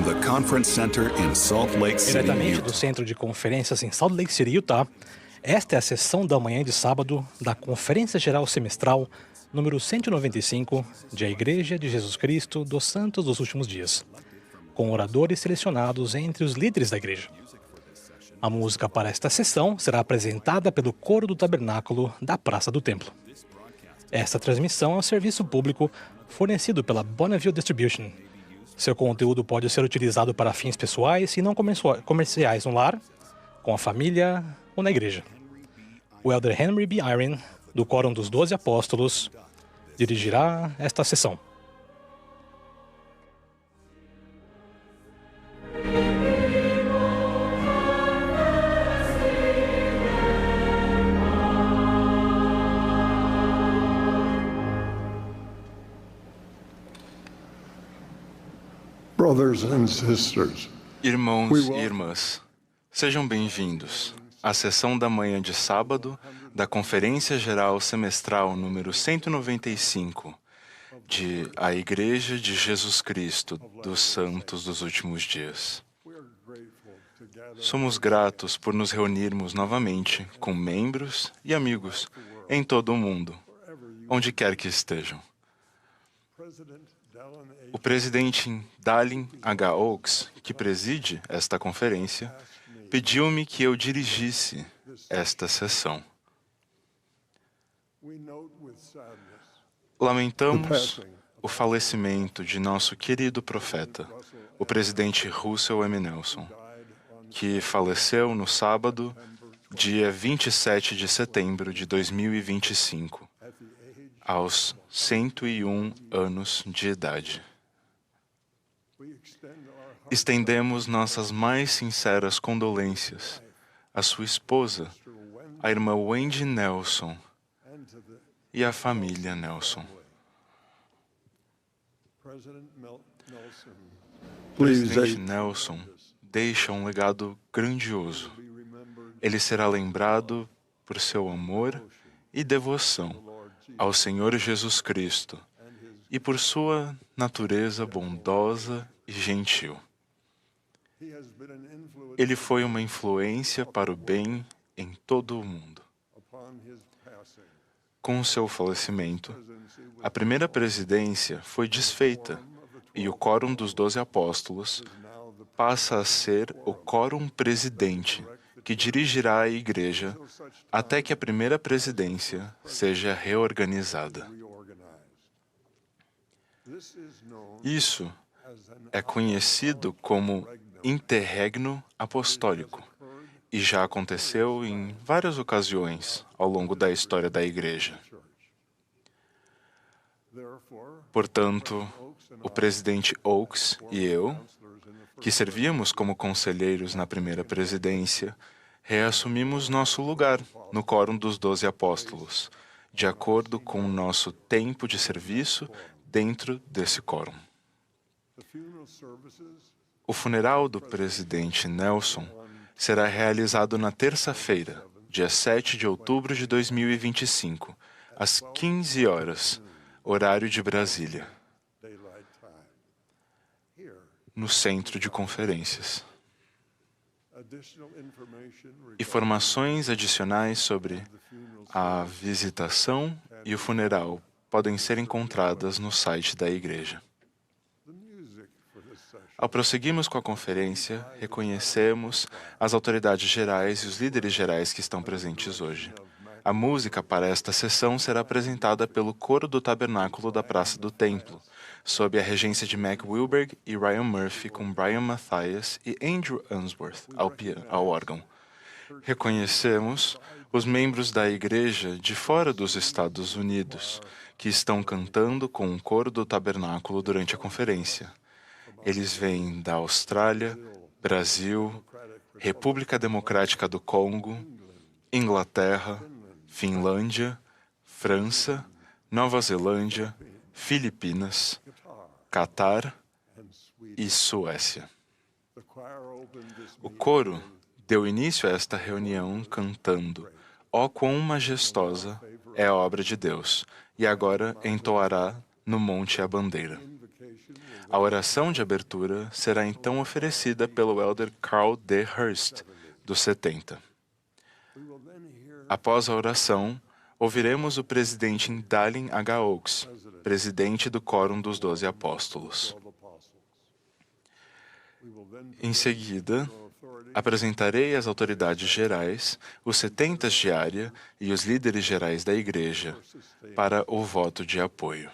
from the Conference Center in Salt Lake City, Diretamente do Utah. Centro de Conferências em Salt Lake City, Utah, esta é a sessão da manhã de sábado da Conferência Geral Semestral número 195 de A Igreja de Jesus Cristo dos Santos dos Últimos Dias, com oradores selecionados entre os líderes da igreja. A música para esta sessão será apresentada pelo Coro do Tabernáculo da Praça do Templo. Esta transmissão é um serviço público fornecido pela Bonneville Distribution. Seu conteúdo pode ser utilizado para fins pessoais e não comerciais no lar, com a família ou na igreja. O Elder Henry B. Eyring, do Quórum dos 12 Apóstolos, dirigirá esta sessão. Brothers and sisters, Irmãos e irmãs, sejam bem-vindos à sessão da manhã de sábado da Conferência Geral Semestral número 195 de A Igreja de Jesus Cristo dos Santos dos Últimos Dias. Somos gratos por nos reunirmos novamente com membros e amigos em todo o mundo, onde quer que estejam. O presidente Dallin H. Oaks, que preside esta conferência, pediu-me que eu dirigisse esta sessão. Lamentamos o falecimento de nosso querido profeta, o presidente Russell M. Nelson, que faleceu no sábado, dia 27 de setembro de 2025, aos 101 anos de idade. Estendemos nossas mais sinceras condolências à sua esposa, a irmã Wendy Nelson, e à família Nelson. O presidente Nelson deixa um legado grandioso. Ele será lembrado por seu amor e devoção ao Senhor Jesus Cristo e por sua natureza bondosa e gentil. Ele foi uma influência para o bem em todo o mundo. Com seu falecimento, a primeira presidência foi desfeita e o Quórum dos 12 Apóstolos passa a ser o Quórum Presidente, que dirigirá a Igreja até que a primeira presidência seja reorganizada. Isso é conhecido como interregno apostólico e já aconteceu em várias ocasiões ao longo da história da Igreja. Portanto, o presidente Oaks e eu, que servíamos como conselheiros na primeira presidência, reassumimos nosso lugar no Quórum dos 12 Apóstolos, de acordo com o nosso tempo de serviço dentro desse quórum. O funeral do presidente Nelson será realizado na terça-feira, dia 7 de outubro de 2025, às 15 horas, horário de Brasília, no Centro de Conferências. Informações adicionais sobre a visitação e o funeral podem ser encontradas no site da Igreja. Ao prosseguirmos com a conferência, reconhecemos as autoridades gerais e os líderes gerais que estão presentes hoje. A música para esta sessão será apresentada pelo Coro do Tabernáculo da Praça do Templo, sob a regência de Mac Wilberg e Ryan Murphy, com Brian Mathias e Andrew Unsworth ao órgão. Reconhecemos os membros da Igreja de fora dos Estados Unidos, que estão cantando com o Coro do Tabernáculo durante a conferência. Eles vêm da Austrália, Brasil, República Democrática do Congo, Inglaterra, Finlândia, França, Nova Zelândia, Filipinas, Catar e Suécia. O coro deu início a esta reunião cantando "Ó quão majestosa é a obra de Deus", e agora entoará "No Monte a Bandeira". A oração de abertura será então oferecida pelo Elder Carl D. Hurst, dos 70. Após a oração, ouviremos o presidente Dallin H. Oaks, presidente do Quórum dos 12 Apóstolos. Em seguida, apresentarei às autoridades gerais, os 70 de área e os líderes gerais da Igreja para o voto de apoio.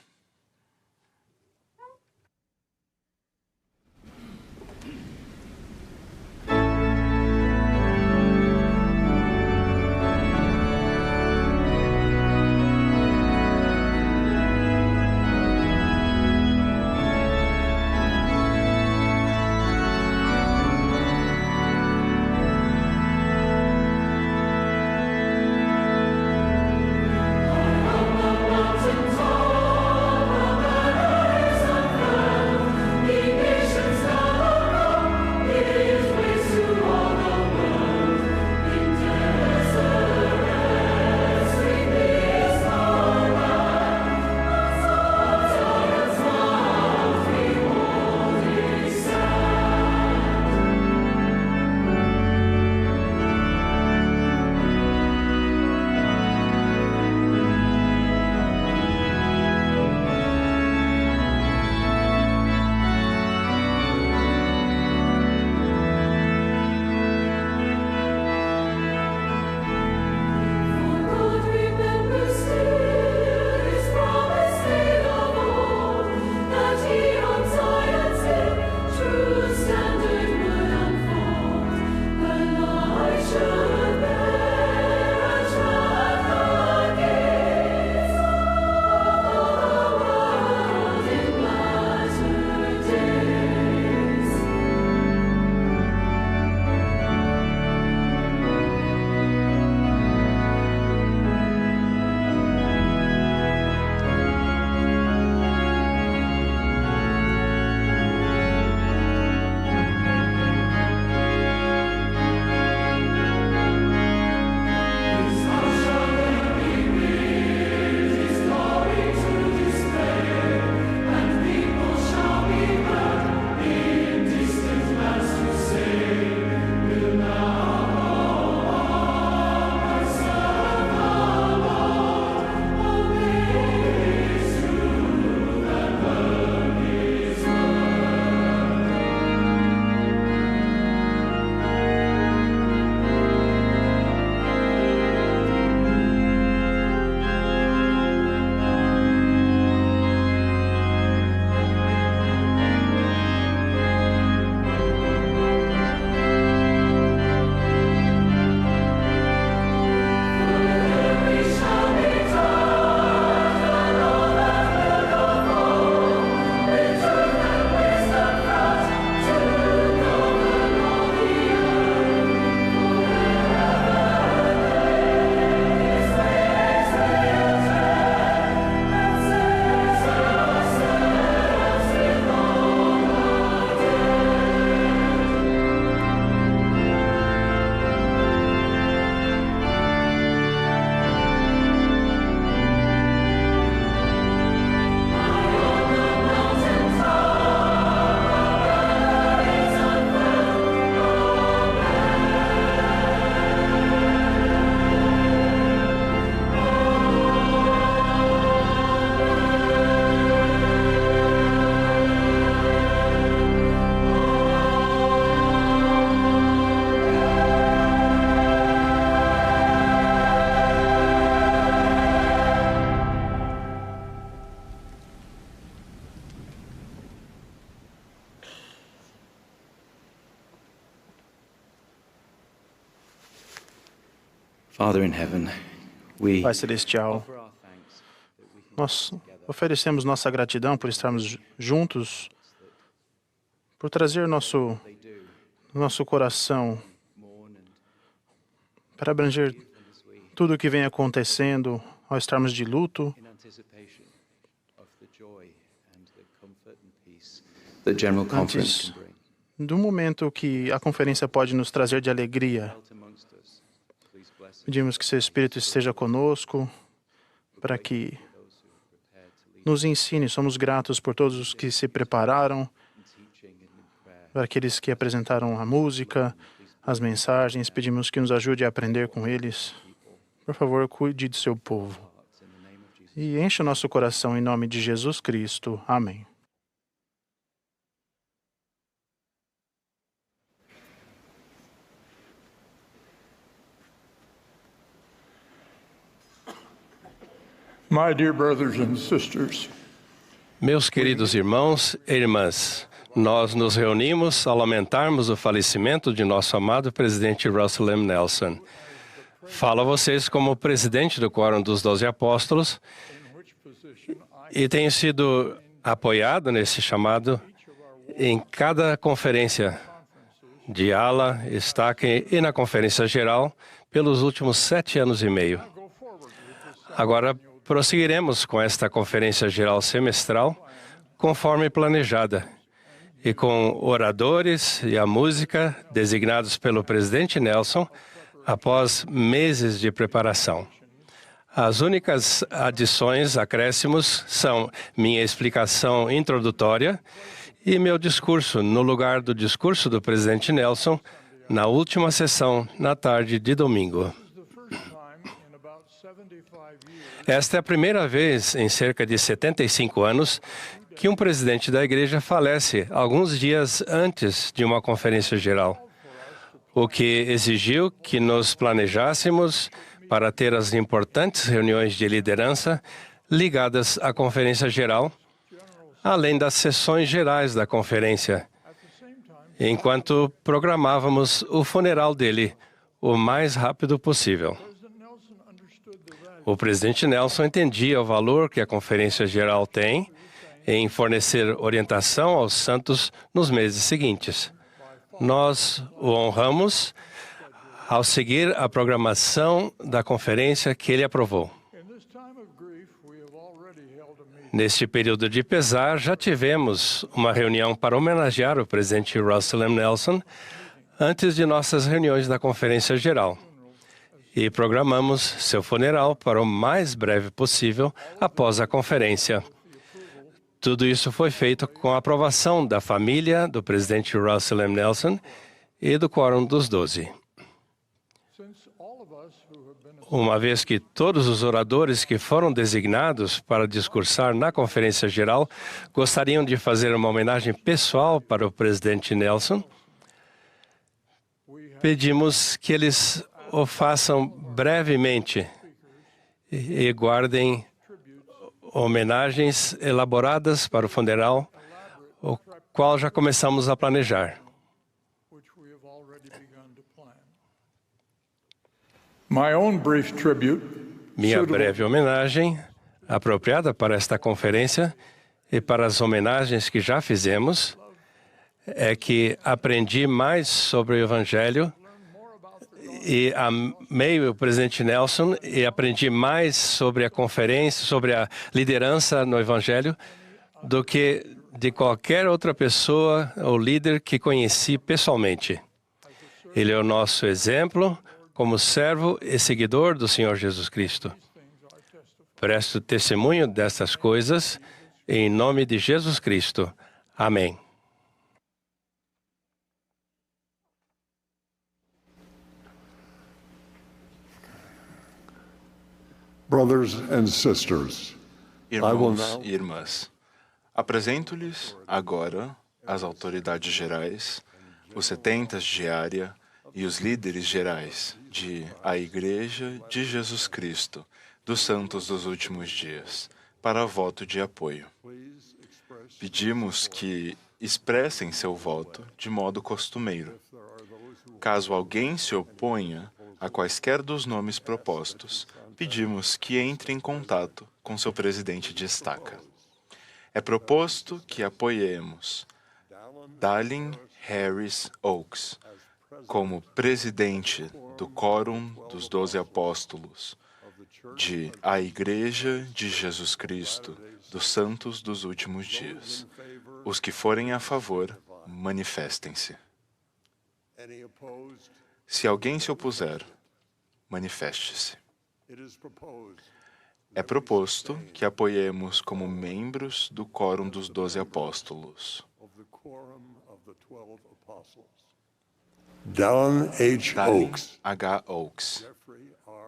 Pai Celestial, nós oferecemos nossa gratidão por estarmos juntos, por trazer nosso coração para abranger tudo o que vem acontecendo ao estarmos de luto, antes do momento que a conferência pode nos trazer de alegria. Pedimos que seu Espírito esteja conosco para que nos ensine. Somos gratos por todos os que se prepararam, para aqueles que apresentaram a música, as mensagens. Pedimos que nos ajude a aprender com eles. Por favor, cuide de seu povo. E encha o nosso coração em nome de Jesus Cristo. Amém. My dear brothers and sisters, Meus queridos irmãos e irmãs, nós nos reunimos ao lamentarmos o falecimento de nosso amado presidente Russell M. Nelson. Falo a vocês como presidente do Quórum dos 12 Apóstolos e tenho sido apoiado nesse chamado em cada conferência de ala, estaque e na Conferência Geral pelos últimos 7 anos e meio. Agora, prosseguiremos com esta Conferência Geral semestral conforme planejada e com oradores e a música designados pelo presidente Nelson após meses de preparação. As únicas adições, acréscimos, são minha explicação introdutória e meu discurso no lugar do discurso do presidente Nelson na última sessão na tarde de domingo. Esta é a primeira vez em cerca de 75 anos que um presidente da igreja falece alguns dias antes de uma conferência geral, o que exigiu que nos planejássemos para ter as importantes reuniões de liderança ligadas à conferência geral, além das sessões gerais da conferência, enquanto programávamos o funeral dele o mais rápido possível. O presidente Nelson entendia o valor que a Conferência Geral tem em fornecer orientação aos santos nos meses seguintes. Nós o honramos ao seguir a programação da conferência que ele aprovou. Neste período de pesar, já tivemos uma reunião para homenagear o presidente Russell M. Nelson antes de nossas reuniões da Conferência Geral. E programamos seu funeral para o mais breve possível após a conferência. Tudo isso foi feito com a aprovação da família do presidente Russell M. Nelson e do Quórum dos 12. Uma vez que todos os oradores que foram designados para discursar na Conferência Geral gostariam de fazer uma homenagem pessoal para o presidente Nelson, pedimos que eles o façam brevemente e guardem homenagens elaboradas para o funeral, o qual já começamos a planejar. Minha breve homenagem, apropriada para esta conferência e para as homenagens que já fizemos, é que aprendi mais sobre o Evangelho e amei o presidente Nelson e aprendi mais sobre a conferência, sobre a liderança no Evangelho, do que de qualquer outra pessoa ou líder que conheci pessoalmente. Ele é o nosso exemplo como servo e seguidor do Senhor Jesus Cristo. Presto testemunho destas coisas em nome de Jesus Cristo. Amém. brothers and sisters, Irmãos e irmãs, apresento-lhes agora as autoridades gerais, os 70 de área e os líderes gerais de a Igreja de Jesus Cristo dos Santos dos Últimos Dias, para voto de apoio. Pedimos que expressem seu voto de modo costumeiro. Caso alguém se oponha a quaisquer dos nomes propostos, pedimos que entre em contato com seu presidente de estaca. É proposto que apoiemos Dallin Harris Oaks como presidente do Quórum dos 12 Apóstolos de a Igreja de Jesus Cristo dos Santos dos Últimos Dias. Os que forem a favor, manifestem-se. Se alguém se opuser, manifeste-se. É proposto que apoiemos como membros do Quórum dos 12 Apóstolos Dallin H. Dallin Oaks, H. Oaks,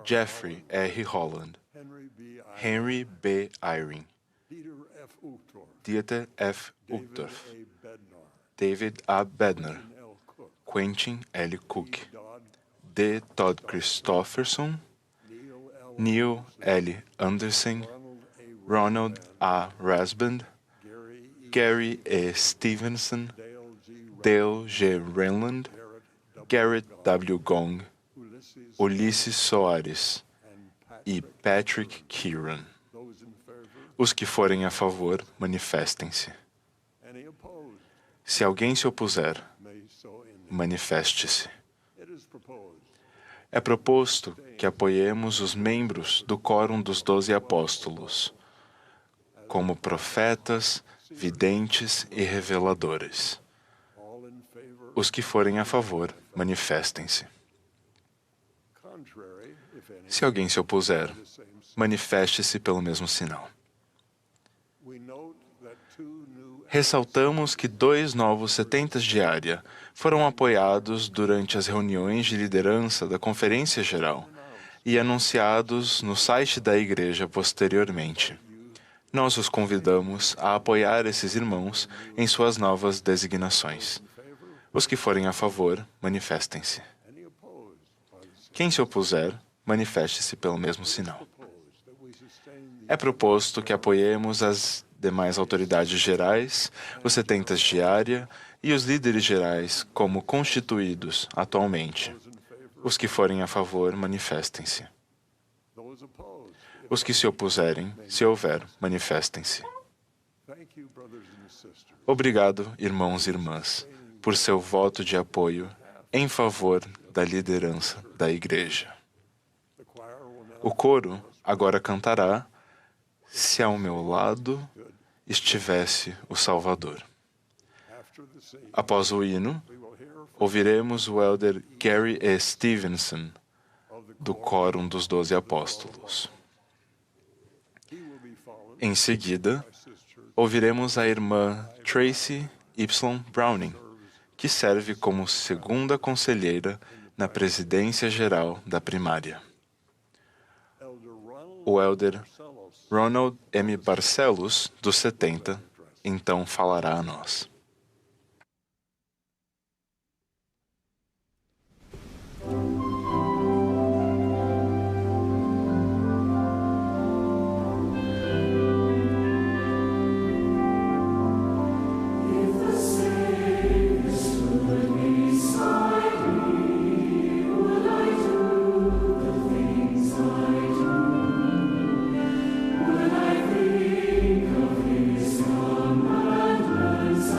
Jeffrey R. Holland, Henry B. Eyring, Dieter F. Uchtdorf, David A. Bednar, Quentin L. Cook, D. Todd Christofferson, Neil L. Anderson, Ronald A. Rasband, Gary E. Stevenson, Dale G. Renland, Garrett W. Gong, Ulisses Soares e Patrick Kieran. Os que forem a favor, manifestem-se. Se alguém se opuser, manifeste-se. É proposto que apoiemos os membros do Quórum dos 12 Apóstolos, como profetas, videntes e reveladores. Os que forem a favor, manifestem-se. Se alguém se opuser, manifeste-se pelo mesmo sinal. Ressaltamos que 2 novos 70 diária foram apoiados durante as reuniões de liderança da Conferência Geral e anunciados no site da Igreja posteriormente. Nós os convidamos a apoiar esses irmãos em suas novas designações. Os que forem a favor, manifestem-se. Quem se opuser, manifeste-se pelo mesmo sinal. É proposto que apoiemos as demais autoridades gerais, os 70 diária e os líderes gerais como constituídos atualmente. Os que forem a favor, manifestem-se. Os que se opuserem, se houver, manifestem-se. Obrigado, irmãos e irmãs, por seu voto de apoio em favor da liderança da Igreja. O coro agora cantará "Se ao meu lado estivesse o Salvador". Após o hino, ouviremos o elder Gary E. Stevenson, do Quórum dos 12 Apóstolos. Em seguida, ouviremos a irmã Tracy Y. Browning, que serve como segunda conselheira na presidência geral da primária. O elder Ronald M. Barcelos, dos 70, então falará a nós. Would I think of his commandments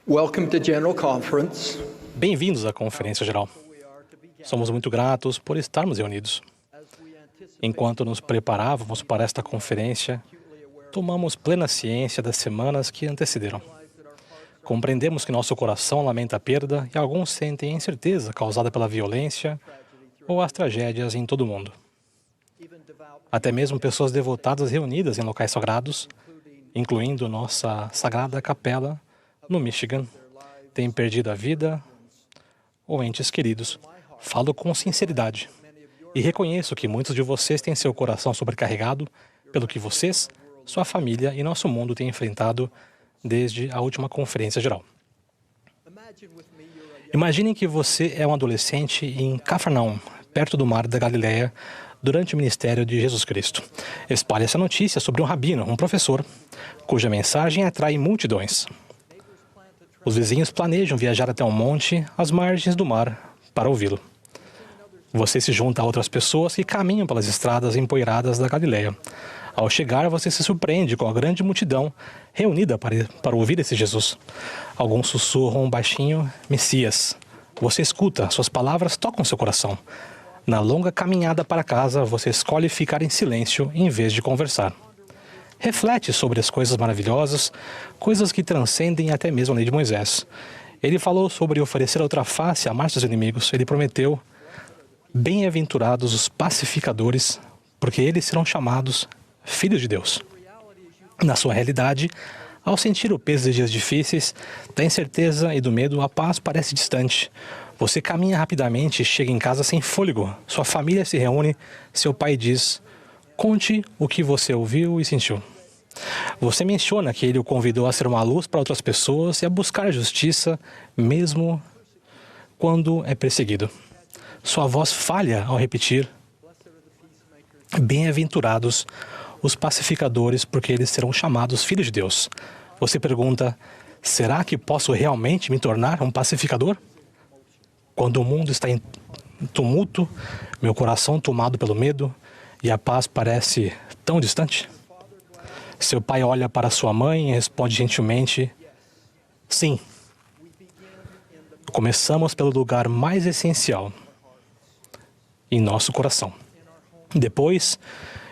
Welcome to General Conference. Bem-vindos à Conferência Geral. Somos muito gratos por estarmos reunidos. Enquanto nos preparávamos para esta conferência, tomamos plena ciência das semanas que antecederam. Compreendemos que nosso coração lamenta a perda e alguns sentem incerteza causada pela violência ou as tragédias em todo o mundo. Até mesmo pessoas devotadas reunidas em locais sagrados, incluindo nossa Sagrada Capela, no Michigan, têm perdido a vida ou entes queridos. Falo com sinceridade e reconheço que muitos de vocês têm seu coração sobrecarregado pelo que vocês, sua família e nosso mundo têm enfrentado desde a última Conferência Geral. Imaginem que você é um adolescente em Cafarnaum, perto do mar da Galileia, durante o ministério de Jesus Cristo. Espalhe essa notícia sobre um rabino, um professor, cuja mensagem atrai multidões. Os vizinhos planejam viajar até um monte às margens do mar para ouvi-lo. Você se junta a outras pessoas que caminham pelas estradas empoeiradas da Galileia. Ao chegar, você se surpreende com a grande multidão reunida para ouvir esse Jesus. Alguns sussurram baixinho, Messias. Você escuta, suas palavras tocam seu coração. Na longa caminhada para casa, você escolhe ficar em silêncio em vez de conversar. Reflete sobre as coisas maravilhosas, coisas que transcendem até mesmo a lei de Moisés. Ele falou sobre oferecer outra face a amar seus inimigos. Ele prometeu, bem-aventurados os pacificadores, porque eles serão chamados filhos de Deus. Na sua realidade, ao sentir o peso dos dias difíceis, da incerteza e do medo, a paz parece distante. Você caminha rapidamente e chega em casa sem fôlego. Sua família se reúne, seu pai diz, conte o que você ouviu e sentiu. Você menciona que ele o convidou a ser uma luz para outras pessoas e a buscar a justiça, mesmo quando é perseguido. Sua voz falha ao repetir, bem-aventurados os pacificadores, porque eles serão chamados filhos de Deus. Você pergunta, será que posso realmente me tornar um pacificador? Quando o mundo está em tumulto, meu coração tomado pelo medo e a paz parece tão distante? Seu pai olha para sua mãe e responde gentilmente, sim. Começamos pelo lugar mais essencial, em nosso coração. Depois,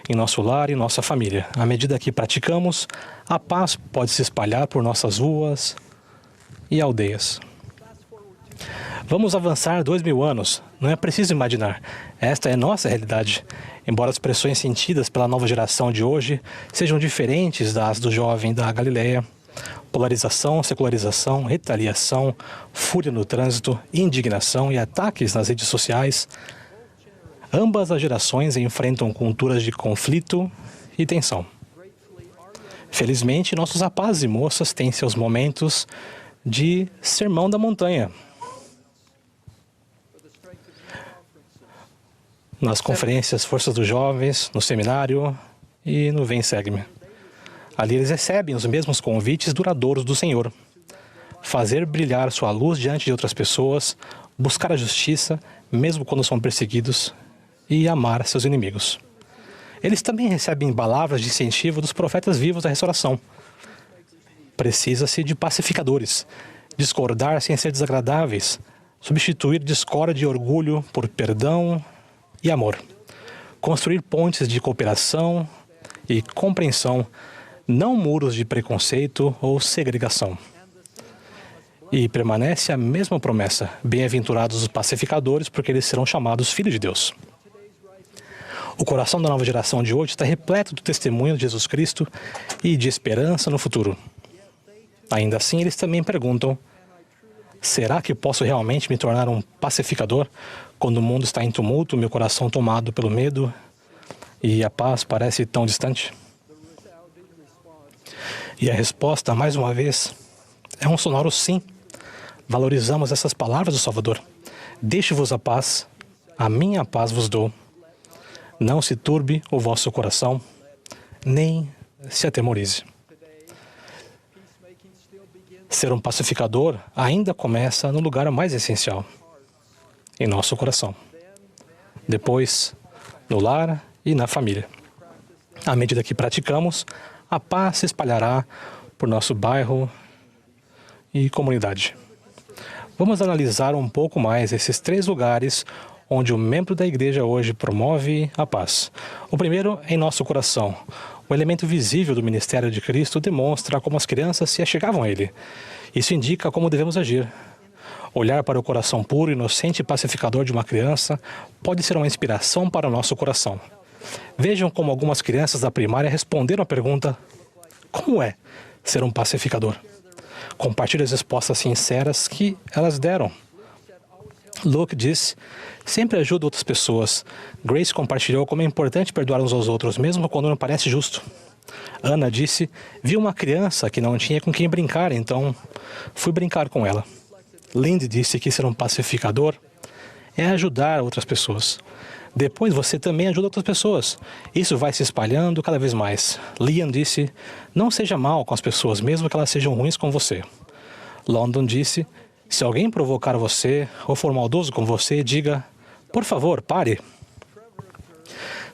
em nosso lar e nossa família. À medida que praticamos, a paz pode se espalhar por nossas ruas e aldeias. Vamos avançar 2000 anos. Não é preciso imaginar. Esta é nossa realidade. Embora as pressões sentidas pela nova geração de hoje sejam diferentes das do jovem da Galileia, polarização, secularização, retaliação, fúria no trânsito, indignação e ataques nas redes sociais, ambas as gerações enfrentam culturas de conflito e tensão. Felizmente, nossos rapazes e moças têm seus momentos de sermão da montanha. Nas conferências Forças dos Jovens, no seminário e no Vem Segue-me. Ali eles recebem os mesmos convites duradouros do Senhor. Fazer brilhar sua luz diante de outras pessoas, buscar a justiça, mesmo quando são perseguidos, e amar seus inimigos. Eles também recebem palavras de incentivo dos profetas vivos da restauração. Precisa-se de pacificadores, discordar sem ser desagradáveis, substituir discórdia e orgulho por perdão e amor. Construir pontes de cooperação e compreensão, não muros de preconceito ou segregação. E permanece a mesma promessa, bem-aventurados os pacificadores, porque eles serão chamados filhos de Deus. O coração da nova geração de hoje está repleto do testemunho de Jesus Cristo e de esperança no futuro. Ainda assim, eles também perguntam, será que posso realmente me tornar um pacificador quando o mundo está em tumulto, meu coração tomado pelo medo e a paz parece tão distante? E a resposta, mais uma vez, é um sonoro sim. Valorizamos essas palavras do Salvador. Deixe-vos a paz, a minha paz vos dou. Não se turbe o vosso coração, nem se atemorize. Ser um pacificador ainda começa no lugar mais essencial, em nosso coração. Depois, no lar e na família. À medida que praticamos, a paz se espalhará por nosso bairro e comunidade. Vamos analisar um pouco mais esses 3 lugares onde o membro da igreja hoje promove a paz. O primeiro é em nosso coração. O elemento visível do ministério de Cristo demonstra como as crianças se achegavam a Ele. Isso indica como devemos agir. Olhar para o coração puro, inocente e pacificador de uma criança pode ser uma inspiração para o nosso coração. Vejam como algumas crianças da primária responderam à pergunta: como é ser um pacificador? Compartilhe as respostas sinceras que elas deram. Luke disse: sempre ajuda outras pessoas. Grace compartilhou como é importante perdoar uns aos outros, mesmo quando não parece justo. Ana disse: vi uma criança que não tinha com quem brincar, então fui brincar com ela. Lindy disse que ser um pacificador é ajudar outras pessoas. Depois você também ajuda outras pessoas. Isso vai se espalhando cada vez mais. Liam disse: não seja mal com as pessoas, mesmo que elas sejam ruins com você. London disse: se alguém provocar você ou for maldoso com você, diga: por favor, pare.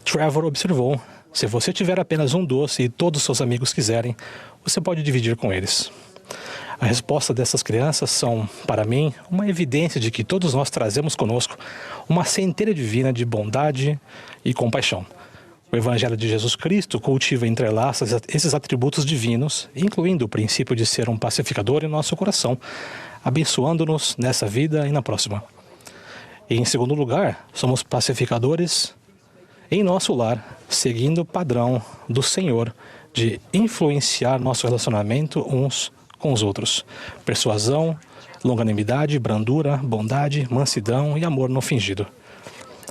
Trevor observou: se você tiver apenas um doce e todos os seus amigos quiserem, você pode dividir com eles. A resposta dessas crianças são, para mim, uma evidência de que todos nós trazemos conosco uma centelha divina de bondade e compaixão. O Evangelho de Jesus Cristo cultiva e entrelaça esses atributos divinos, incluindo o princípio de ser um pacificador em nosso coração, abençoando-nos nessa vida e na próxima. E, em segundo lugar, somos pacificadores em nosso lar, seguindo o padrão do Senhor de influenciar nosso relacionamento uns com os outros. Persuasão, longanimidade, brandura, bondade, mansidão e amor não fingido.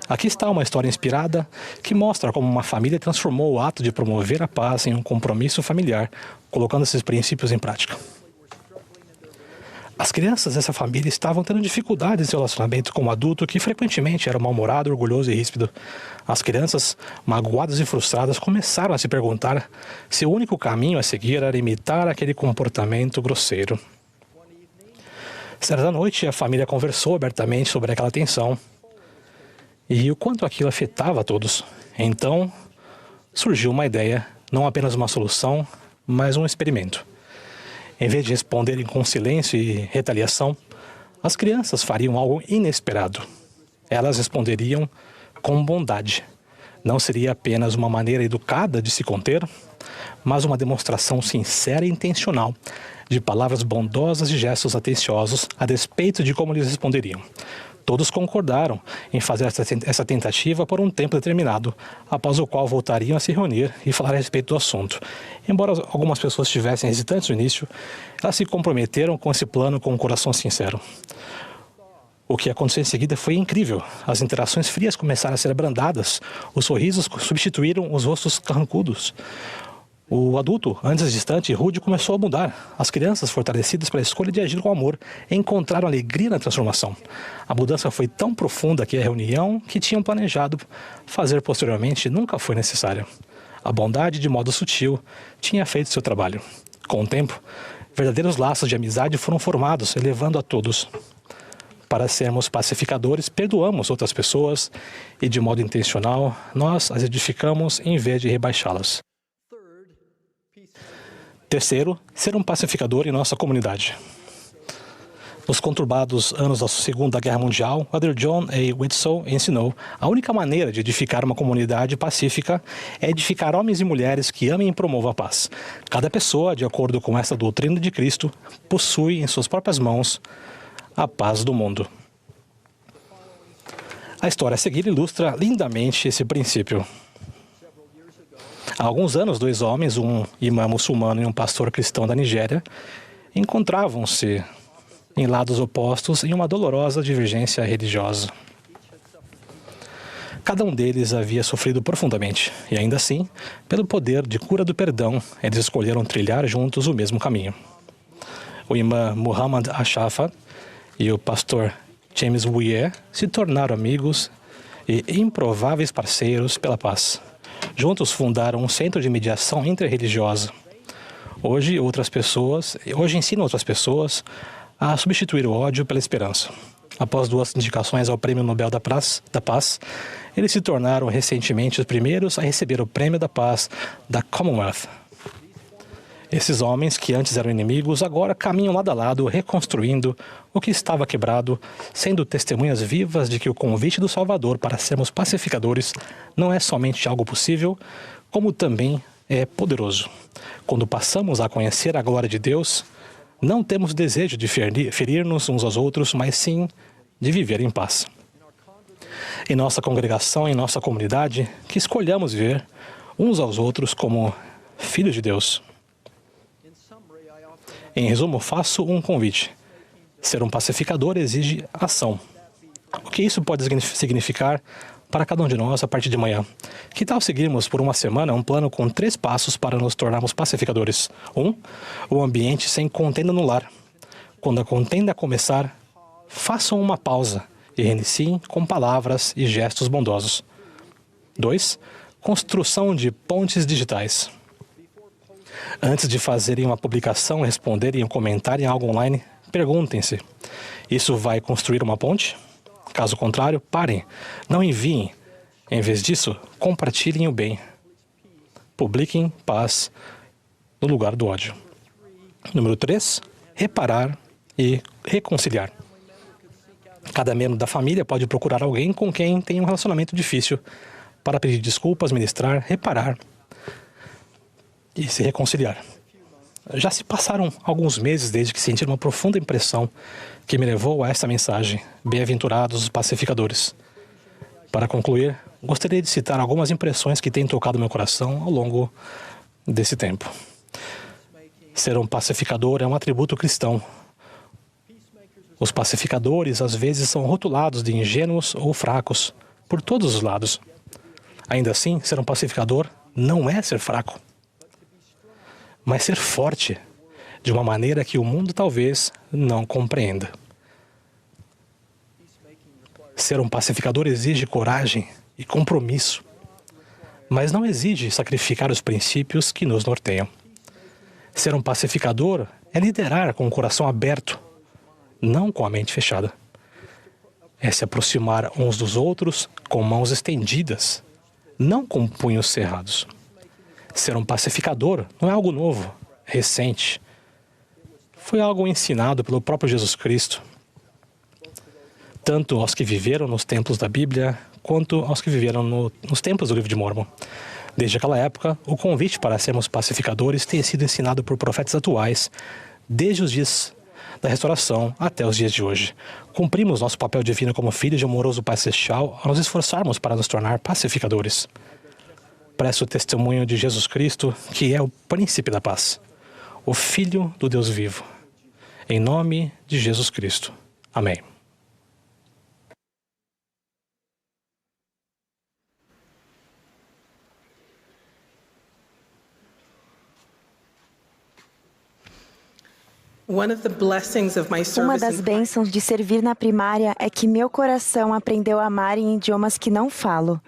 Aqui está uma história inspirada que mostra como uma família transformou o ato de promover a paz em um compromisso familiar, colocando esses princípios em prática. As crianças dessa família estavam tendo dificuldades em seu relacionamento com um adulto que frequentemente era mal-humorado, orgulhoso e ríspido. As crianças, magoadas e frustradas, começaram a se perguntar se o único caminho a seguir era imitar aquele comportamento grosseiro. Certa noite, a família conversou abertamente sobre aquela tensão e o quanto aquilo afetava a todos. Então, surgiu uma ideia, não apenas uma solução, mas um experimento. Em vez de responderem com silêncio e retaliação, as crianças fariam algo inesperado. Elas responderiam com bondade. Não seria apenas uma maneira educada de se conter, mas uma demonstração sincera e intencional de palavras bondosas e gestos atenciosos a despeito de como eles responderiam. Todos concordaram em fazer essa tentativa por um tempo determinado, após o qual voltariam a se reunir e falar a respeito do assunto. Embora algumas pessoas estivessem hesitantes no início, elas se comprometeram com esse plano com um coração sincero. O que aconteceu em seguida foi incrível. As interações frias começaram a ser abrandadas, os sorrisos substituíram os rostos carrancudos. O adulto, antes distante e rude, começou a mudar. As crianças, fortalecidas pela escolha de agir com amor, encontraram alegria na transformação. A mudança foi tão profunda que a reunião que tinham planejado fazer posteriormente nunca foi necessária. A bondade, de modo sutil, tinha feito seu trabalho. Com o tempo, verdadeiros laços de amizade foram formados, elevando a todos. Para sermos pacificadores, perdoamos outras pessoas e, de modo intencional, nós as edificamos em vez de rebaixá-las. Terceiro, ser um pacificador em nossa comunidade. Nos conturbados anos da Segunda Guerra Mundial, Elder John A. Widtsoe ensinou: a única maneira de edificar uma comunidade pacífica é edificar homens e mulheres que amem e promovam a paz. Cada pessoa, de acordo com esta doutrina de Cristo, possui em suas próprias mãos a paz do mundo. A história a seguir ilustra lindamente esse princípio. Há alguns anos, 2 homens, um imã muçulmano e um pastor cristão da Nigéria, encontravam-se em lados opostos em uma dolorosa divergência religiosa. Cada um deles havia sofrido profundamente, e ainda assim, pelo poder de cura do perdão, eles escolheram trilhar juntos o mesmo caminho. O imã Muhammad Ashafa e o pastor James Wuye se tornaram amigos e improváveis parceiros pela paz. Juntos fundaram um centro de mediação interreligiosa. Hoje ensinam outras pessoas a substituir o ódio pela esperança. Após 2 indicações ao Prêmio Nobel da Paz, eles se tornaram recentemente os primeiros a receber o Prêmio da Paz da Commonwealth. Esses homens, que antes eram inimigos, agora caminham lado a lado, reconstruindo o que estava quebrado, sendo testemunhas vivas de que o convite do Salvador para sermos pacificadores não é somente algo possível, como também é poderoso. Quando passamos a conhecer a glória de Deus, não temos desejo de ferir-nos uns aos outros, mas sim de viver em paz. Em nossa congregação, em nossa comunidade, que escolhamos ver uns aos outros como filhos de Deus. Em resumo, faço um convite. Ser um pacificador exige ação. O que isso pode significar para cada um de nós a partir de amanhã? Que tal seguirmos por uma semana um plano com 3 passos para nos tornarmos pacificadores? 1. O ambiente sem contenda no lar. Quando a contenda começar, façam uma pausa e reiniciem com palavras e gestos bondosos. 2. Construção de pontes digitais. Antes de fazerem uma publicação, responderem ou comentarem algo online, perguntem-se: isso vai construir uma ponte? Caso contrário, parem, não enviem. Em vez disso, compartilhem o bem. Publiquem paz no lugar do ódio. Número 3, reparar e reconciliar. Cada membro da família pode procurar alguém com quem tem um relacionamento difícil para pedir desculpas, ministrar, reparar e se reconciliar. Já se passaram alguns meses desde que senti uma profunda impressão que me levou a esta mensagem: bem-aventurados os pacificadores. Para concluir, gostaria de citar algumas impressões que têm tocado meu coração ao longo desse tempo. Ser um pacificador é um atributo cristão. Os pacificadores às vezes são rotulados de ingênuos ou fracos por todos os lados. Ainda assim, ser um pacificador não é ser fraco, mas ser forte de uma maneira que o mundo talvez não compreenda. Ser um pacificador exige coragem e compromisso, mas não exige sacrificar os princípios que nos norteiam. Ser um pacificador é liderar com o coração aberto, não com a mente fechada. É se aproximar uns dos outros com mãos estendidas, não com punhos cerrados. Ser um pacificador não é algo novo, recente. Foi algo ensinado pelo próprio Jesus Cristo, tanto aos que viveram nos templos da Bíblia, quanto aos que viveram nos templos do Livro de Mórmon. Desde aquela época, o convite para sermos pacificadores tem sido ensinado por profetas atuais, desde os dias da restauração até os dias de hoje. Cumprimos nosso papel divino como filhos de amoroso Pai Celestial ao nos esforçarmos para nos tornar pacificadores. Presto o testemunho de Jesus Cristo, que é o Príncipe da Paz, o Filho do Deus vivo. Em nome de Jesus Cristo. Amém. Uma das bênçãos de servir na primária é que meu coração aprendeu a amar em idiomas que não falo.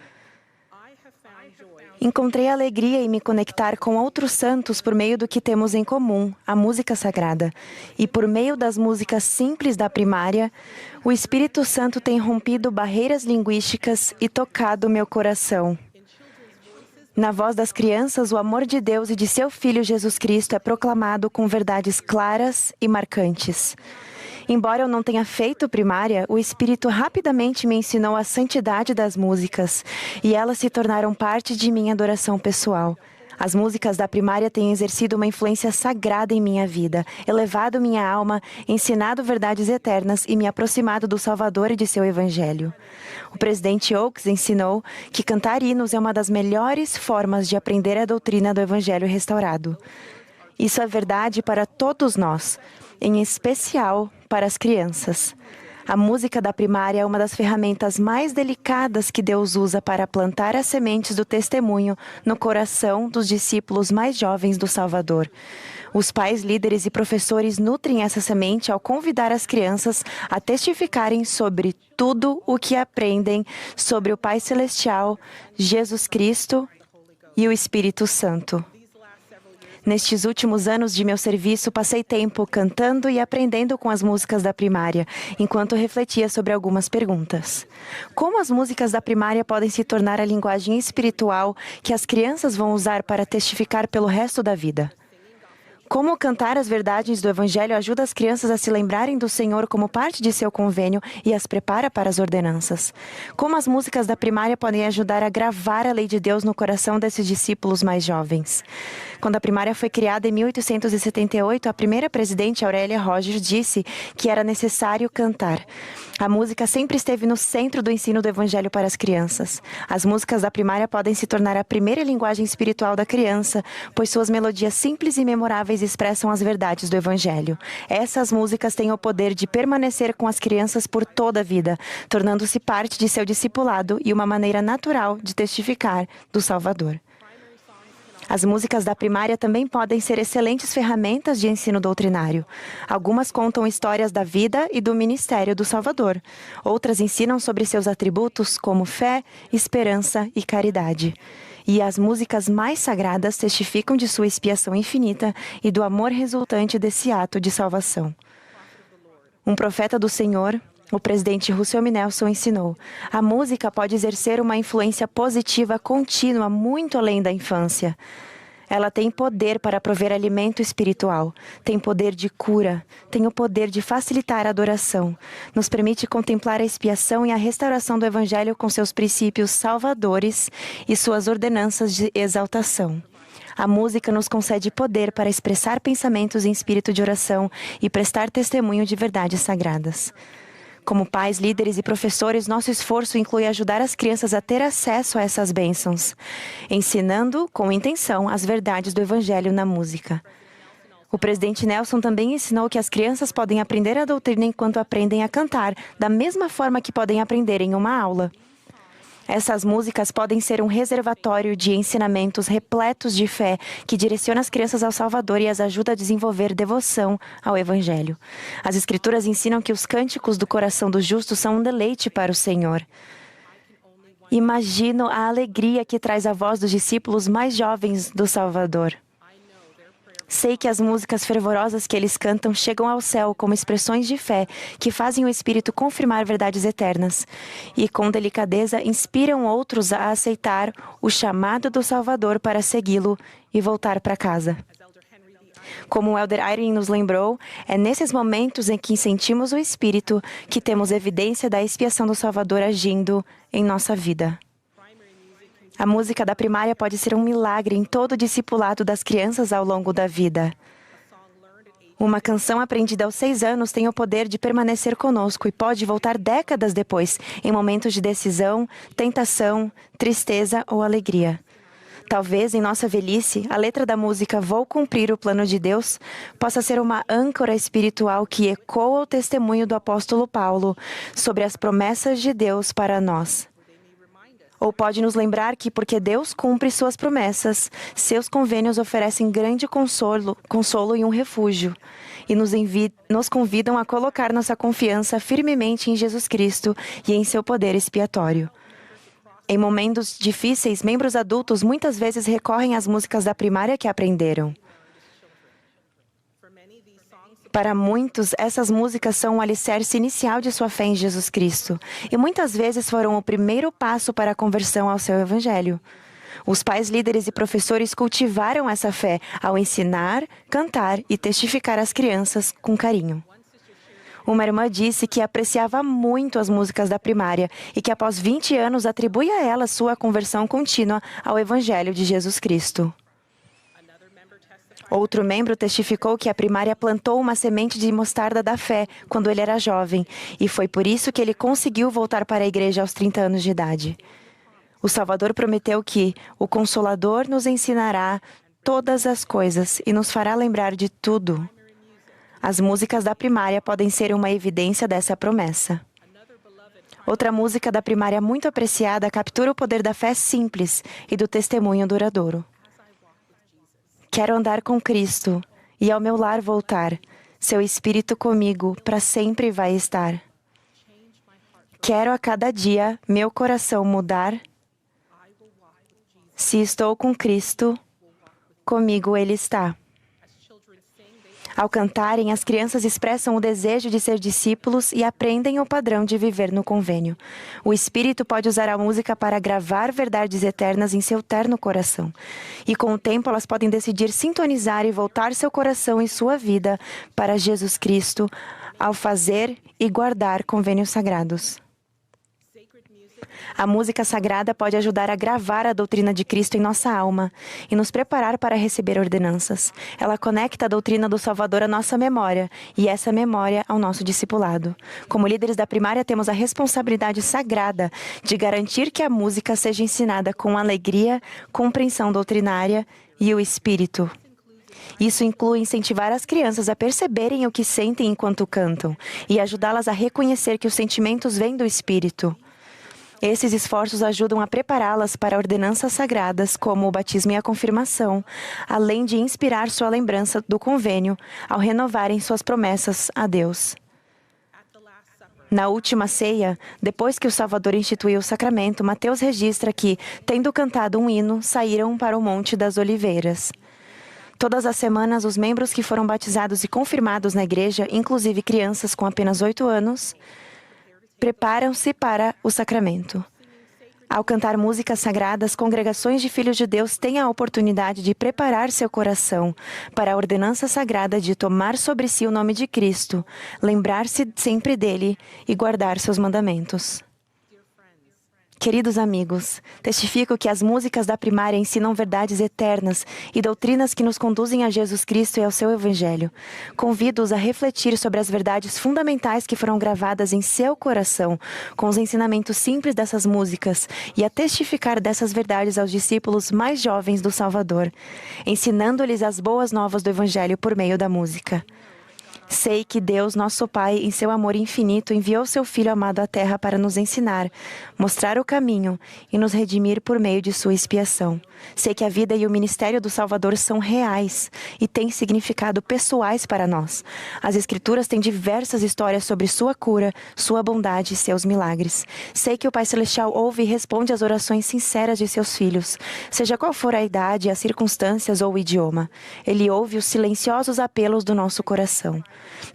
Encontrei alegria em me conectar com outros santos por meio do que temos em comum, a música sagrada. E por meio das músicas simples da primária, o Espírito Santo tem rompido barreiras linguísticas e tocado meu coração. Na voz das crianças, o amor de Deus e de seu Filho Jesus Cristo é proclamado com verdades claras e marcantes. Embora eu não tenha feito primária, o Espírito rapidamente me ensinou a santidade das músicas, e elas se tornaram parte de minha adoração pessoal. As músicas da primária têm exercido uma influência sagrada em minha vida, elevado minha alma, ensinado verdades eternas e me aproximado do Salvador e de seu Evangelho. O presidente Oaks ensinou que cantar hinos é uma das melhores formas de aprender a doutrina do Evangelho restaurado. Isso é verdade para todos nós, em especial para as crianças. A música da primária é uma das ferramentas mais delicadas que Deus usa para plantar as sementes do testemunho no coração dos discípulos mais jovens do Salvador. Os pais, líderes e professores nutrem essa semente ao convidar as crianças a testificarem sobre tudo o que aprendem sobre o Pai Celestial, Jesus Cristo e o Espírito Santo. Nestes últimos anos de meu serviço, passei tempo cantando e aprendendo com as músicas da primária, enquanto refletia sobre algumas perguntas. Como as músicas da primária podem se tornar a linguagem espiritual que as crianças vão usar para testificar pelo resto da vida? Como cantar as verdades do Evangelho ajuda as crianças a se lembrarem do Senhor como parte de seu convênio e as prepara para as ordenanças? Como as músicas da primária podem ajudar a gravar a lei de Deus no coração desses discípulos mais jovens? Quando a primária foi criada em 1878, a primeira presidente, Aurélia Rogers, disse que era necessário cantar. A música sempre esteve no centro do ensino do Evangelho para as crianças. As músicas da primária podem se tornar a primeira linguagem espiritual da criança, pois suas melodias simples e memoráveis expressam as verdades do Evangelho. Essas músicas têm o poder de permanecer com as crianças por toda a vida, tornando-se parte de seu discipulado e uma maneira natural de testificar do Salvador. As músicas da primária também podem ser excelentes ferramentas de ensino doutrinário. Algumas contam histórias da vida e do ministério do Salvador. Outras ensinam sobre seus atributos como fé, esperança e caridade. E as músicas mais sagradas testificam de sua expiação infinita e do amor resultante desse ato de salvação. Um profeta do Senhor, o presidente Russell M. Nelson, ensinou: a música pode exercer uma influência positiva contínua muito além da infância. Ela tem poder para prover alimento espiritual, tem poder de cura, tem o poder de facilitar a adoração, nos permite contemplar a expiação e a restauração do Evangelho com seus princípios salvadores e suas ordenanças de exaltação. A música nos concede poder para expressar pensamentos em espírito de oração e prestar testemunho de verdades sagradas. Como pais, líderes e professores, nosso esforço inclui ajudar as crianças a ter acesso a essas bênçãos, ensinando, com intenção, as verdades do Evangelho na música. O presidente Nelson também ensinou que as crianças podem aprender a doutrina enquanto aprendem a cantar, da mesma forma que podem aprender em uma aula. Essas músicas podem ser um reservatório de ensinamentos repletos de fé que direciona as crianças ao Salvador e as ajuda a desenvolver devoção ao Evangelho. As Escrituras ensinam que os cânticos do coração do justo são um deleite para o Senhor. Imagino a alegria que traz a voz dos discípulos mais jovens do Salvador. Sei que as músicas fervorosas que eles cantam chegam ao céu como expressões de fé que fazem o Espírito confirmar verdades eternas e, com delicadeza, inspiram outros a aceitar o chamado do Salvador para segui-lo e voltar para casa. Como o Elder Irene nos lembrou, é nesses momentos em que sentimos o Espírito que temos evidência da expiação do Salvador agindo em nossa vida. A música da primária pode ser um milagre em todo o discipulado das crianças ao longo da vida. Uma canção aprendida aos 6 anos tem o poder de permanecer conosco e pode voltar décadas depois, em momentos de decisão, tentação, tristeza ou alegria. Talvez, em nossa velhice, a letra da música Vou Cumprir o Plano de Deus possa ser uma âncora espiritual que ecoa o testemunho do apóstolo Paulo sobre as promessas de Deus para nós. Ou pode nos lembrar que, porque Deus cumpre suas promessas, seus convênios oferecem grande consolo e um refúgio, e nos convidam a colocar nossa confiança firmemente em Jesus Cristo e em seu poder expiatório. Em momentos difíceis, membros adultos muitas vezes recorrem às músicas da primária que aprenderam. Para muitos, essas músicas são o alicerce inicial de sua fé em Jesus Cristo e muitas vezes foram o primeiro passo para a conversão ao seu Evangelho. Os pais, líderes e professores cultivaram essa fé ao ensinar, cantar e testificar às crianças com carinho. Uma irmã disse que apreciava muito as músicas da primária e que após 20 anos atribui a elas sua conversão contínua ao Evangelho de Jesus Cristo. Outro membro testificou que a primária plantou uma semente de mostarda da fé quando ele era jovem, e foi por isso que ele conseguiu voltar para a igreja aos 30 anos de idade. O Salvador prometeu que o Consolador nos ensinará todas as coisas e nos fará lembrar de tudo. As músicas da primária podem ser uma evidência dessa promessa. Outra música da primária muito apreciada captura o poder da fé simples e do testemunho duradouro. Quero andar com Cristo e ao meu lar voltar. Seu Espírito comigo para sempre vai estar. Quero a cada dia meu coração mudar. Se estou com Cristo, comigo Ele está. Ao cantarem, as crianças expressam o desejo de ser discípulos e aprendem o padrão de viver no convênio. O Espírito pode usar a música para gravar verdades eternas em seu terno coração. E com o tempo, elas podem decidir sintonizar e voltar seu coração e sua vida para Jesus Cristo ao fazer e guardar convênios sagrados. A música sagrada pode ajudar a gravar a doutrina de Cristo em nossa alma e nos preparar para receber ordenanças. Ela conecta a doutrina do Salvador à nossa memória e essa memória ao nosso discipulado. Como líderes da primária, temos a responsabilidade sagrada de garantir que a música seja ensinada com alegria, compreensão doutrinária e o Espírito. Isso inclui incentivar as crianças a perceberem o que sentem enquanto cantam e ajudá-las a reconhecer que os sentimentos vêm do Espírito. Esses esforços ajudam a prepará-las para ordenanças sagradas, como o batismo e a confirmação, além de inspirar sua lembrança do convênio ao renovarem suas promessas a Deus. Na última ceia, depois que o Salvador instituiu o sacramento, Mateus registra que, tendo cantado um hino, saíram para o Monte das Oliveiras. Todas as semanas, os membros que foram batizados e confirmados na igreja, inclusive crianças com apenas 8 anos, preparam-se para o sacramento. Ao cantar músicas sagradas, congregações de filhos de Deus têm a oportunidade de preparar seu coração para a ordenança sagrada de tomar sobre si o nome de Cristo, lembrar-se sempre dele e guardar seus mandamentos. Queridos amigos, testifico que as músicas da primária ensinam verdades eternas e doutrinas que nos conduzem a Jesus Cristo e ao seu Evangelho. Convido-os a refletir sobre as verdades fundamentais que foram gravadas em seu coração, com os ensinamentos simples dessas músicas, e a testificar dessas verdades aos discípulos mais jovens do Salvador, ensinando-lhes as boas novas do Evangelho por meio da música. Sei que Deus, nosso Pai, em seu amor infinito, enviou seu Filho amado à Terra para nos ensinar, mostrar o caminho e nos redimir por meio de sua expiação. Sei que a vida e o ministério do Salvador são reais e têm significado pessoais para nós. As Escrituras têm diversas histórias sobre sua cura, sua bondade e seus milagres. Sei que o Pai Celestial ouve e responde às orações sinceras de seus filhos, seja qual for a idade, as circunstâncias ou o idioma. Ele ouve os silenciosos apelos do nosso coração.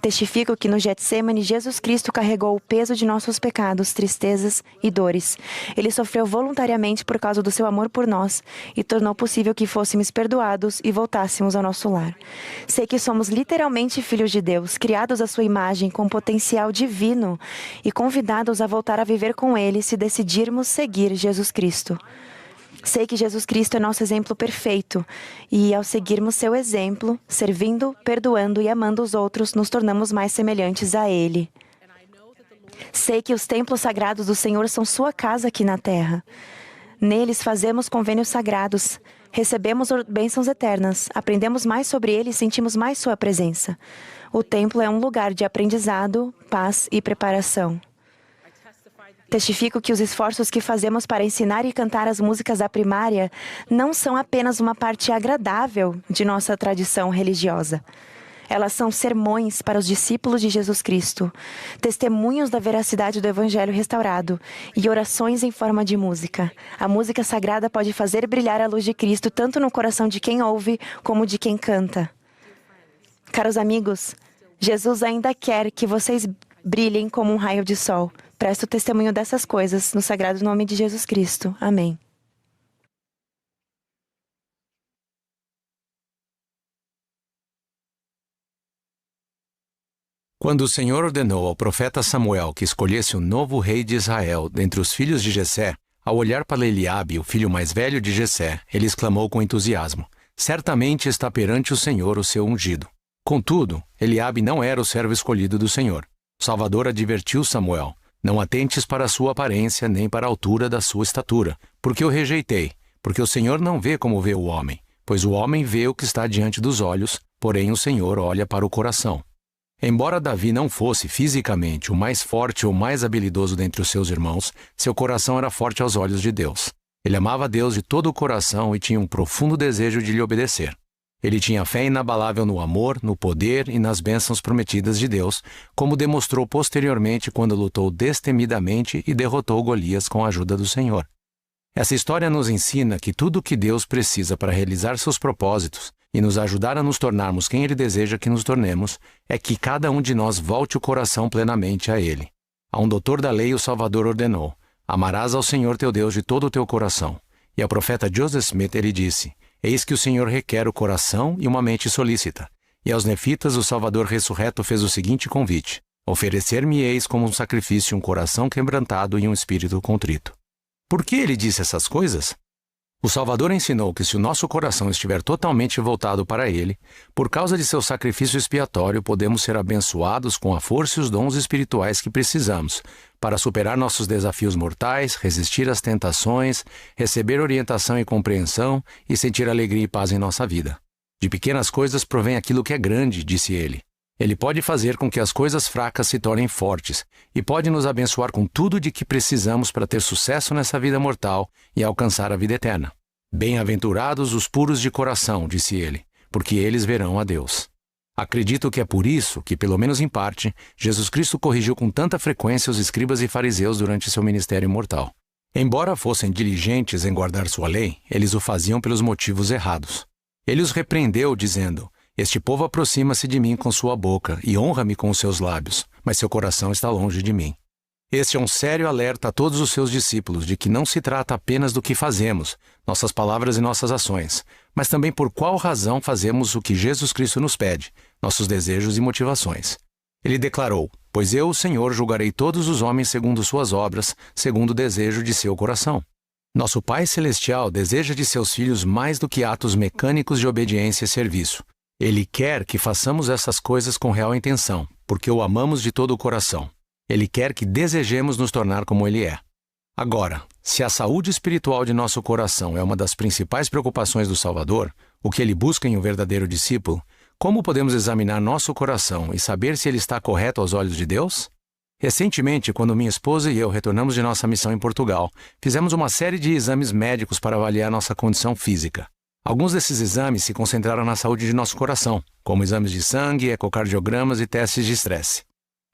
Testifico que no Getsêmani, Jesus Cristo carregou o peso de nossos pecados, tristezas e dores. Ele sofreu voluntariamente por causa do seu amor por nós e tornou possível que fôssemos perdoados e voltássemos ao nosso lar. Sei que somos literalmente filhos de Deus, criados à sua imagem com potencial divino e convidados a voltar a viver com Ele se decidirmos seguir Jesus Cristo. Sei que Jesus Cristo é nosso exemplo perfeito e, ao seguirmos seu exemplo, servindo, perdoando e amando os outros, nos tornamos mais semelhantes a Ele. Sei que os templos sagrados do Senhor são sua casa aqui na terra. Neles fazemos convênios sagrados, recebemos bênçãos eternas, aprendemos mais sobre Ele e sentimos mais sua presença. O templo é um lugar de aprendizado, paz e preparação. Testifico que os esforços que fazemos para ensinar e cantar as músicas da primária não são apenas uma parte agradável de nossa tradição religiosa. Elas são sermões para os discípulos de Jesus Cristo, testemunhos da veracidade do Evangelho restaurado e orações em forma de música. A música sagrada pode fazer brilhar a luz de Cristo tanto no coração de quem ouve como de quem canta. Caros amigos, Jesus ainda quer que vocês brilhem como um raio de sol. Presto testemunho dessas coisas no sagrado nome de Jesus Cristo. Amém. Quando o Senhor ordenou ao profeta Samuel que escolhesse um novo rei de Israel dentre os filhos de Jessé, ao olhar para Eliabe, o filho mais velho de Jessé, ele exclamou com entusiasmo: certamente está perante o Senhor o seu ungido. Contudo, Eliabe não era o servo escolhido do Senhor. O Salvador advertiu Samuel: não atentes para a sua aparência, nem para a altura da sua estatura, porque o rejeitei, porque o Senhor não vê como vê o homem, pois o homem vê o que está diante dos olhos, porém o Senhor olha para o coração. Embora Davi não fosse fisicamente o mais forte ou mais habilidoso dentre os seus irmãos, seu coração era forte aos olhos de Deus. Ele amava Deus de todo o coração e tinha um profundo desejo de lhe obedecer. Ele tinha fé inabalável no amor, no poder e nas bênçãos prometidas de Deus, como demonstrou posteriormente quando lutou destemidamente e derrotou Golias com a ajuda do Senhor. Essa história nos ensina que tudo o que Deus precisa para realizar seus propósitos e nos ajudar a nos tornarmos quem Ele deseja que nos tornemos é que cada um de nós volte o coração plenamente a Ele. A um doutor da lei o Salvador ordenou: amarás ao Senhor teu Deus de todo o teu coração. E ao profeta Joseph Smith ele disse: eis que o Senhor requer o coração e uma mente solícita. E aos nefitas o Salvador ressurreto fez o seguinte convite: oferecer-me-eis como um sacrifício um coração quebrantado e um espírito contrito. Por que ele disse essas coisas? O Salvador ensinou que se o nosso coração estiver totalmente voltado para Ele, por causa de seu sacrifício expiatório, podemos ser abençoados com a força e os dons espirituais que precisamos para superar nossos desafios mortais, resistir às tentações, receber orientação e compreensão e sentir alegria e paz em nossa vida. De pequenas coisas provém aquilo que é grande, disse ele. Ele pode fazer com que as coisas fracas se tornem fortes e pode nos abençoar com tudo de que precisamos para ter sucesso nessa vida mortal e alcançar a vida eterna. Bem-aventurados os puros de coração, disse ele, porque eles verão a Deus. Acredito que é por isso que, pelo menos em parte, Jesus Cristo corrigiu com tanta frequência os escribas e fariseus durante seu ministério mortal. Embora fossem diligentes em guardar sua lei, eles o faziam pelos motivos errados. Ele os repreendeu, dizendo: este povo aproxima-se de mim com sua boca e honra-me com os seus lábios, mas seu coração está longe de mim. Este é um sério alerta a todos os seus discípulos de que não se trata apenas do que fazemos, nossas palavras e nossas ações, mas também por qual razão fazemos o que Jesus Cristo nos pede, nossos desejos e motivações. Ele declarou: pois eu, o Senhor, julgarei todos os homens segundo suas obras, segundo o desejo de seu coração. Nosso Pai Celestial deseja de seus filhos mais do que atos mecânicos de obediência e serviço. Ele quer que façamos essas coisas com real intenção, porque o amamos de todo o coração. Ele quer que desejemos nos tornar como Ele é. Agora, se a saúde espiritual de nosso coração é uma das principais preocupações do Salvador, o que Ele busca em um verdadeiro discípulo, como podemos examinar nosso coração e saber se ele está correto aos olhos de Deus? Recentemente, quando minha esposa e eu retornamos de nossa missão em Portugal, fizemos uma série de exames médicos para avaliar nossa condição física. Alguns desses exames se concentraram na saúde de nosso coração, como exames de sangue, ecocardiogramas e testes de estresse.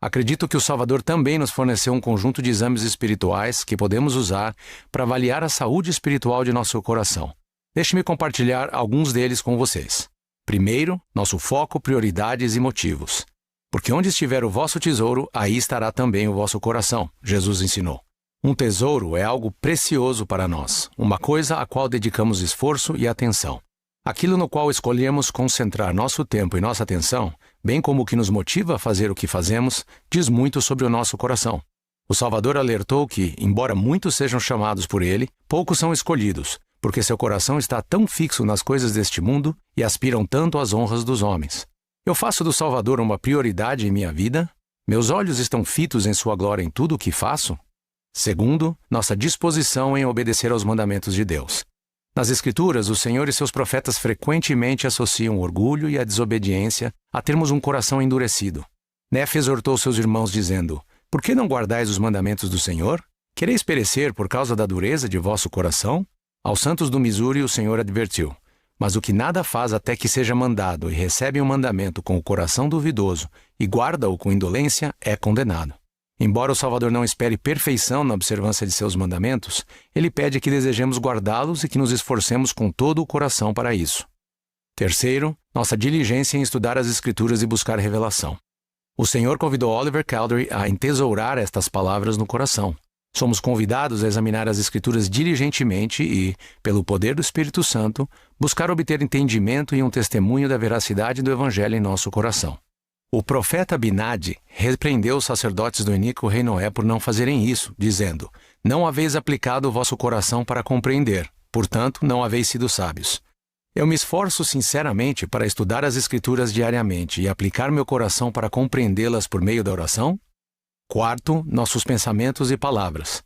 Acredito que o Salvador também nos forneceu um conjunto de exames espirituais que podemos usar para avaliar a saúde espiritual de nosso coração. Deixe-me compartilhar alguns deles com vocês. Primeiro, nosso foco, prioridades e motivos. Porque onde estiver o vosso tesouro, aí estará também o vosso coração, Jesus ensinou. Um tesouro é algo precioso para nós, uma coisa a qual dedicamos esforço e atenção. Aquilo no qual escolhemos concentrar nosso tempo e nossa atenção, bem como o que nos motiva a fazer o que fazemos, diz muito sobre o nosso coração. O Salvador alertou que, embora muitos sejam chamados por Ele, poucos são escolhidos, porque seu coração está tão fixo nas coisas deste mundo e aspiram tanto às honras dos homens. Eu faço do Salvador uma prioridade em minha vida? Meus olhos estão fitos em sua glória em tudo o que faço? Segundo, nossa disposição em obedecer aos mandamentos de Deus. Nas Escrituras, o Senhor e seus profetas frequentemente associam o orgulho e a desobediência a termos um coração endurecido. Nefe exortou seus irmãos dizendo: por que não guardais os mandamentos do Senhor? Quereis perecer por causa da dureza de vosso coração? Aos santos do Missouri o Senhor advertiu: mas o que nada faz até que seja mandado e recebe um mandamento com o coração duvidoso e guarda-o com indolência é condenado. Embora o Salvador não espere perfeição na observância de seus mandamentos, ele pede que desejemos guardá-los e que nos esforcemos com todo o coração para isso. Terceiro, nossa diligência em estudar as Escrituras e buscar revelação. O Senhor convidou Oliver Cowdery a entesourar estas palavras no coração. Somos convidados a examinar as Escrituras diligentemente e, pelo poder do Espírito Santo, buscar obter entendimento e um testemunho da veracidade do Evangelho em nosso coração. O profeta Binadi repreendeu os sacerdotes do iníquo rei Noé por não fazerem isso, dizendo: não haveis aplicado o vosso coração para compreender, portanto não haveis sido sábios. Eu me esforço sinceramente para estudar as Escrituras diariamente e aplicar meu coração para compreendê-las por meio da oração? Quarto, nossos pensamentos e palavras.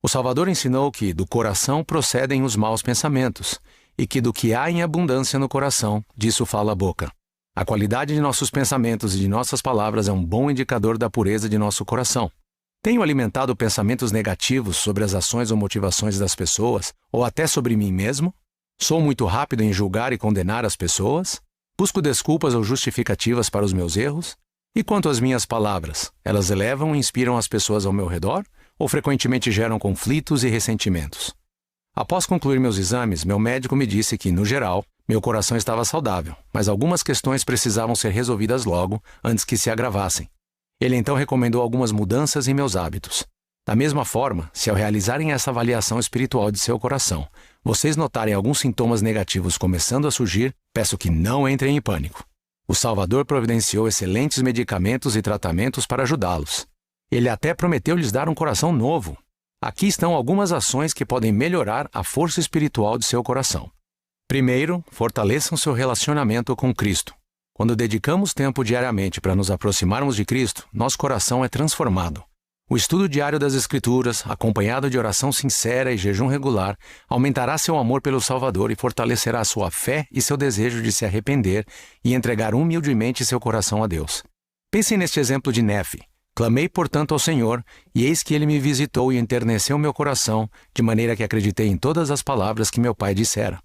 O Salvador ensinou que do coração procedem os maus pensamentos, e que do que há em abundância no coração, disso fala a boca. A qualidade de nossos pensamentos e de nossas palavras é um bom indicador da pureza de nosso coração. Tenho alimentado pensamentos negativos sobre as ações ou motivações das pessoas, ou até sobre mim mesmo? Sou muito rápido em julgar e condenar as pessoas? Busco desculpas ou justificativas para os meus erros? E quanto às minhas palavras, elas elevam e inspiram as pessoas ao meu redor, ou frequentemente geram conflitos e ressentimentos? Após concluir meus exames, meu médico me disse que, no geral, meu coração estava saudável, mas algumas questões precisavam ser resolvidas logo, antes que se agravassem. Ele então recomendou algumas mudanças em meus hábitos. Da mesma forma, se ao realizarem essa avaliação espiritual de seu coração, vocês notarem alguns sintomas negativos começando a surgir, peço que não entrem em pânico. O Salvador providenciou excelentes medicamentos e tratamentos para ajudá-los. Ele até prometeu lhes dar um coração novo. Aqui estão algumas ações que podem melhorar a força espiritual de seu coração. Primeiro, fortaleçam seu relacionamento com Cristo. Quando dedicamos tempo diariamente para nos aproximarmos de Cristo, nosso coração é transformado. O estudo diário das Escrituras, acompanhado de oração sincera e jejum regular, aumentará seu amor pelo Salvador e fortalecerá sua fé e seu desejo de se arrepender e entregar humildemente seu coração a Deus. Pensem neste exemplo de Nefe. Clamei, portanto, ao Senhor, e eis que Ele me visitou e enterneceu meu coração, de maneira que acreditei em todas as palavras que meu pai dissera.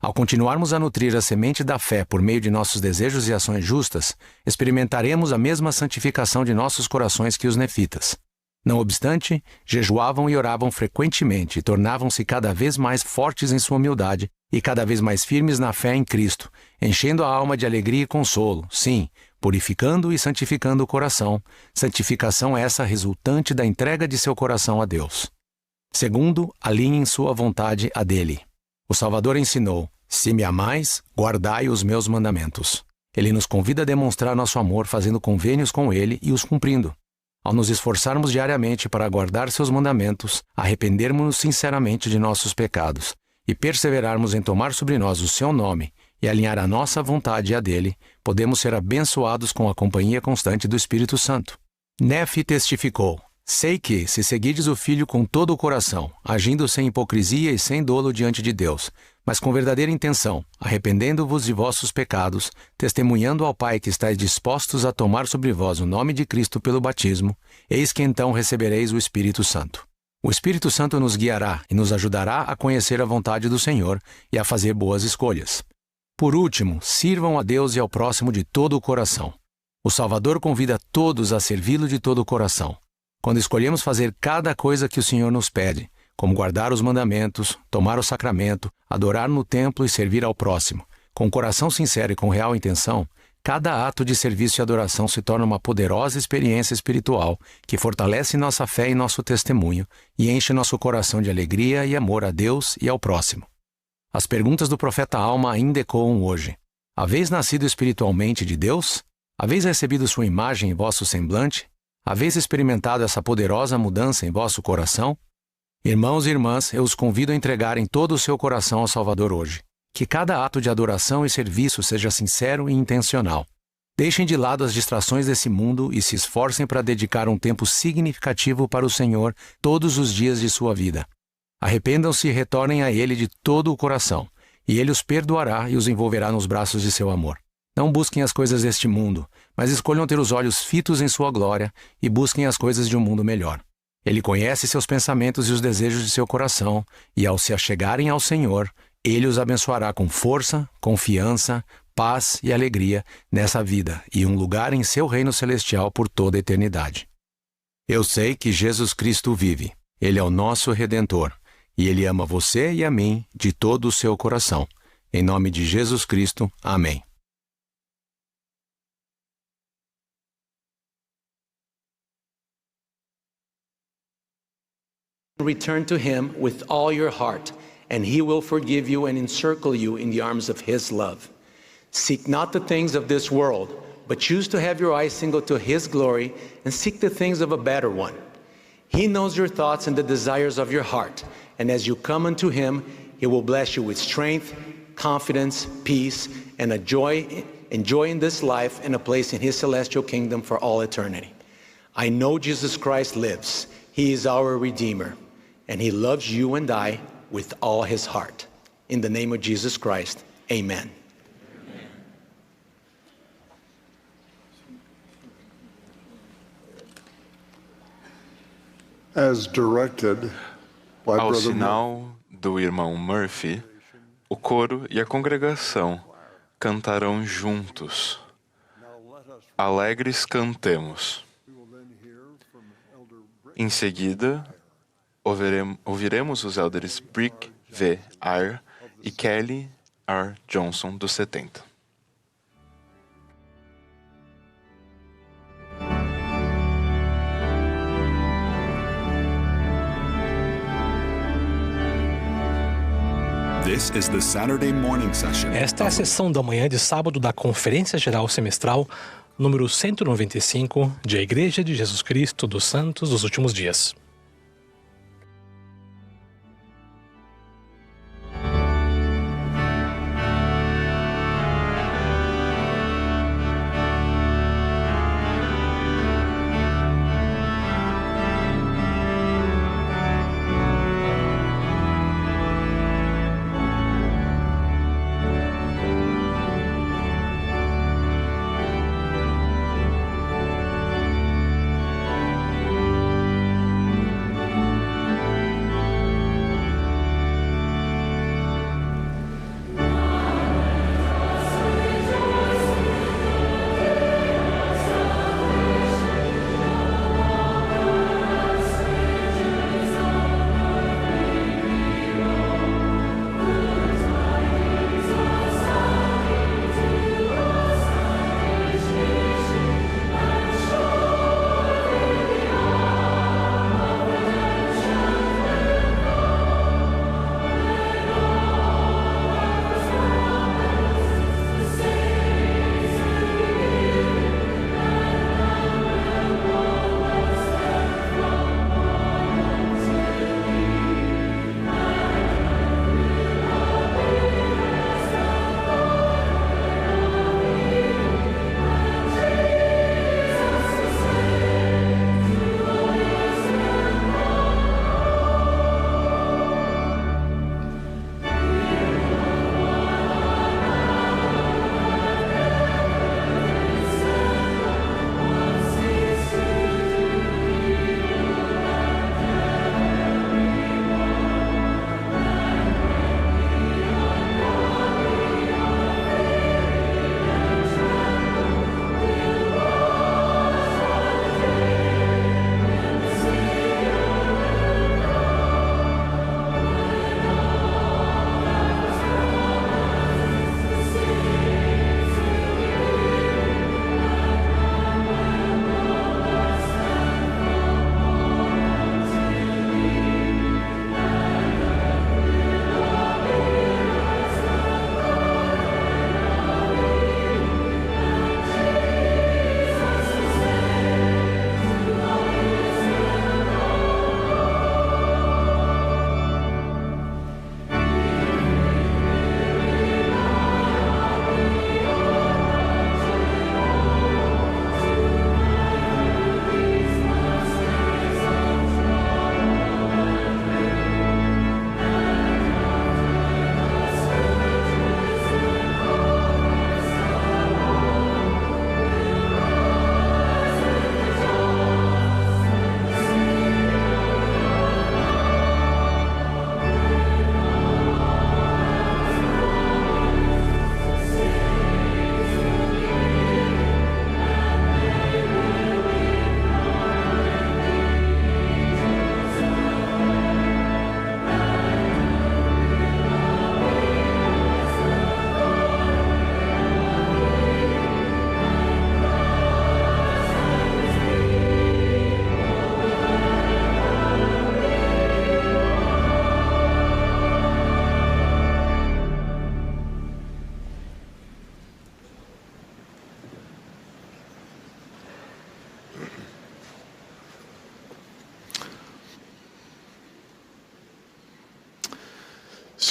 Ao continuarmos a nutrir a semente da fé por meio de nossos desejos e ações justas, experimentaremos a mesma santificação de nossos corações que os nefitas. Não obstante, jejuavam e oravam frequentemente e tornavam-se cada vez mais fortes em sua humildade e cada vez mais firmes na fé em Cristo, enchendo a alma de alegria e consolo, sim, purificando e santificando o coração, santificação essa resultante da entrega de seu coração a Deus. Segundo, alinhem sua vontade à dele. O Salvador ensinou: se me amais, guardai os meus mandamentos. Ele nos convida a demonstrar nosso amor fazendo convênios com ele e os cumprindo. Ao nos esforçarmos diariamente para guardar seus mandamentos, arrependermos-nos sinceramente de nossos pecados e perseverarmos em tomar sobre nós o seu nome e alinhar a nossa vontade à dele, podemos ser abençoados com a companhia constante do Espírito Santo. Nefe testificou: sei que, se seguides o Filho com todo o coração, agindo sem hipocrisia e sem dolo diante de Deus, mas com verdadeira intenção, arrependendo-vos de vossos pecados, testemunhando ao Pai que estáis dispostos a tomar sobre vós o nome de Cristo pelo batismo, eis que então recebereis o Espírito Santo. O Espírito Santo nos guiará e nos ajudará a conhecer a vontade do Senhor e a fazer boas escolhas. Por último, sirvam a Deus e ao próximo de todo o coração. O Salvador convida todos a servi-lo de todo o coração. Quando escolhemos fazer cada coisa que o Senhor nos pede, como guardar os mandamentos, tomar o sacramento, adorar no templo e servir ao próximo, com coração sincero e com real intenção, cada ato de serviço e adoração se torna uma poderosa experiência espiritual que fortalece nossa fé e nosso testemunho e enche nosso coração de alegria e amor a Deus e ao próximo. As perguntas do profeta Alma ainda ecoam hoje. Haveis nascido espiritualmente de Deus? Haveis recebido sua imagem em vosso semblante? Haveis experimentado essa poderosa mudança em vosso coração? Irmãos e irmãs, eu os convido a entregarem todo o seu coração ao Salvador hoje. Que cada ato de adoração e serviço seja sincero e intencional. Deixem de lado as distrações desse mundo e se esforcem para dedicar um tempo significativo para o Senhor todos os dias de sua vida. Arrependam-se e retornem a Ele de todo o coração, e Ele os perdoará e os envolverá nos braços de seu amor. Não busquem as coisas deste mundo, mas escolham ter os olhos fitos em sua glória e busquem as coisas de um mundo melhor. Ele conhece seus pensamentos e os desejos de seu coração, e ao se achegarem ao Senhor, Ele os abençoará com força, confiança, paz e alegria nessa vida e um lugar em seu reino celestial por toda a eternidade. Eu sei que Jesus Cristo vive. Ele é o nosso Redentor, e Ele ama você e a mim de todo o seu coração. Em nome de Jesus Cristo, amém. Return to Him with all your heart, and He will forgive you and encircle you in the arms of His love. Seek not the things of this world, but choose to have your eyes single to His glory and seek the things of a better one. He knows your thoughts and the desires of your heart, and as you come unto Him, He will bless you with strength, confidence, peace, and a joy in this life and a place in His celestial kingdom for all eternity. I know Jesus Christ lives. He is our Redeemer, and He loves you and I with all His heart. In the name of Jesus Christ, amen. As directed by Ao Brother sinal do irmão Murphy, o coro e a congregação cantarão juntos. Alegres cantemos. Em seguida, ouviremos os elders Brick V. Eyre e Kelly R. Johnson, dos 70. This is the Saturday morning session. Esta é a sessão da manhã de sábado da Conferência Geral Semestral número 195 de A Igreja de Jesus Cristo dos Santos dos Últimos Dias.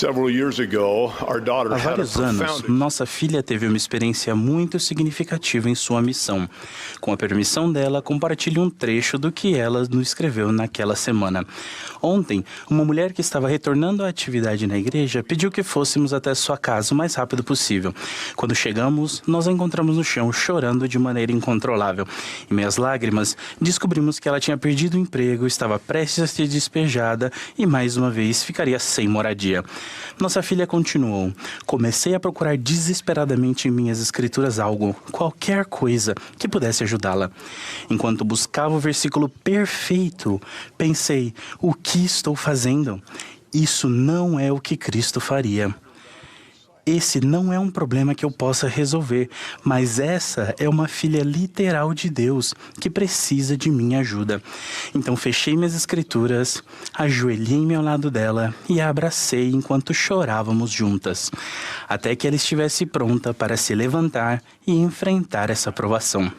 Há vários anos, nossa filha teve uma experiência muito significativa em sua missão. Com a permissão dela, compartilhe um trecho do que ela nos escreveu naquela semana. Ontem, uma mulher que estava retornando à atividade na igreja pediu que fôssemos até sua casa o mais rápido possível. Quando chegamos, nós a encontramos no chão chorando de maneira incontrolável. Em meias lágrimas, descobrimos que ela tinha perdido o emprego, estava prestes a ser despejada e, mais uma vez, ficaria sem moradia. Nossa filha continuou. Comecei a procurar desesperadamente em minhas escrituras algo, qualquer coisa, que pudesse ajudá-la. Enquanto buscava o versículo perfeito, pensei, o que estou fazendo? Isso não é o que Cristo faria. Esse não é um problema que eu possa resolver, mas essa é uma filha literal de Deus que precisa de minha ajuda. Então fechei minhas escrituras, ajoelhei-me ao lado dela e a abracei enquanto chorávamos juntas, até que ela estivesse pronta para se levantar e enfrentar essa provação.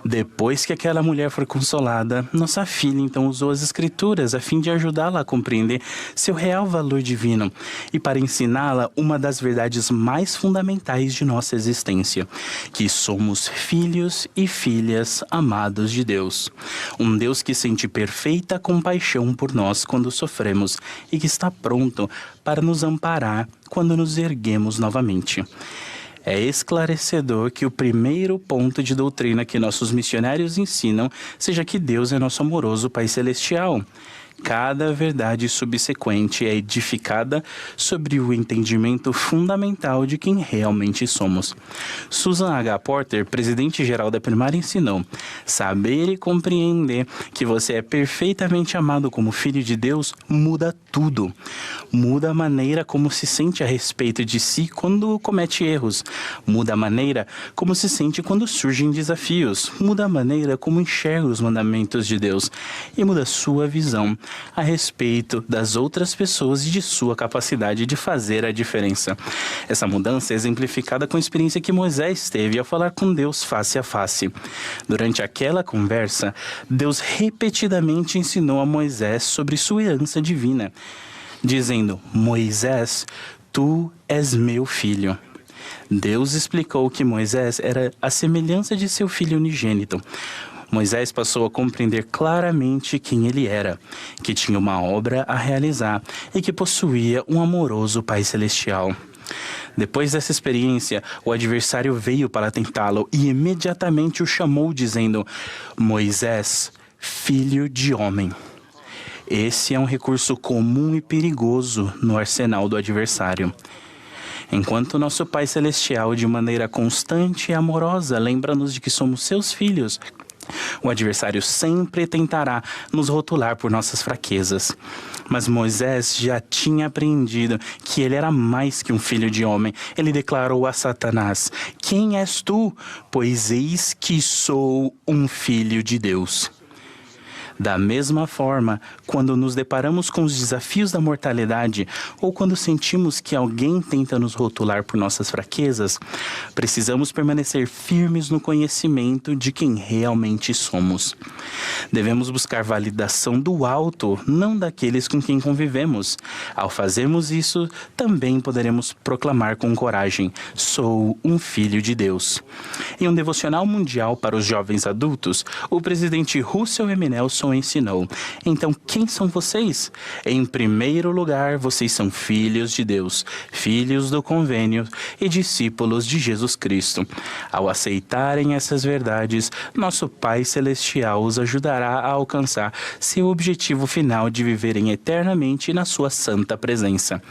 Depois que aquela mulher for consolada, nossa filha então usou as escrituras a fim de ajudá-la a compreender seu real valor divino e para ensiná-la uma das verdades mais fundamentais de nossa existência, que somos filhos e filhas amados de Deus. Um Deus que sente perfeita compaixão por nós quando sofremos e que está pronto para nos amparar quando nos erguemos novamente. É esclarecedor que o primeiro ponto de doutrina que nossos missionários ensinam seja que Deus é nosso amoroso Pai Celestial. Cada verdade subsequente é edificada sobre o entendimento fundamental de quem realmente somos. Susan H. Porter, presidente-geral da Primária, ensinou: saber e compreender que você é perfeitamente amado como filho de Deus muda tudo. Muda a maneira como se sente a respeito de si quando comete erros. Muda a maneira como se sente quando surgem desafios. Muda a maneira como enxerga os mandamentos de Deus. E muda sua visão a respeito das outras pessoas e de sua capacidade de fazer a diferença. Essa mudança é exemplificada com a experiência que Moisés teve ao falar com Deus face a face. Durante aquela conversa, Deus repetidamente ensinou a Moisés sobre sua herança divina, dizendo: Moisés, tu és meu filho. Deus explicou que Moisés era a semelhança de seu filho unigênito. Moisés passou a compreender claramente quem ele era, que tinha uma obra a realizar e que possuía um amoroso Pai Celestial. Depois dessa experiência, o adversário veio para tentá-lo e imediatamente o chamou, dizendo: Moisés, filho de homem. Esse é um recurso comum e perigoso no arsenal do adversário. Enquanto nosso Pai Celestial, de maneira constante e amorosa, lembra-nos de que somos seus filhos, o adversário sempre tentará nos rotular por nossas fraquezas. Mas Moisés já tinha aprendido que ele era mais que um filho de homem. Ele declarou a Satanás: quem és tu? Pois eis que sou um filho de Deus. Da mesma forma, quando nos deparamos com os desafios da mortalidade ou quando sentimos que alguém tenta nos rotular por nossas fraquezas, precisamos permanecer firmes no conhecimento de quem realmente somos. Devemos buscar validação do alto, não daqueles com quem convivemos. Ao fazermos isso, também poderemos proclamar com coragem: sou um filho de Deus. Em um devocional mundial para os jovens adultos, o presidente Russell M. Nelson ensinou: então quem são vocês? Em primeiro lugar, vocês são filhos de Deus, filhos do convênio e discípulos de Jesus Cristo. Ao aceitarem essas verdades, nosso Pai Celestial os ajudará a alcançar seu objetivo final de viverem eternamente na sua santa presença.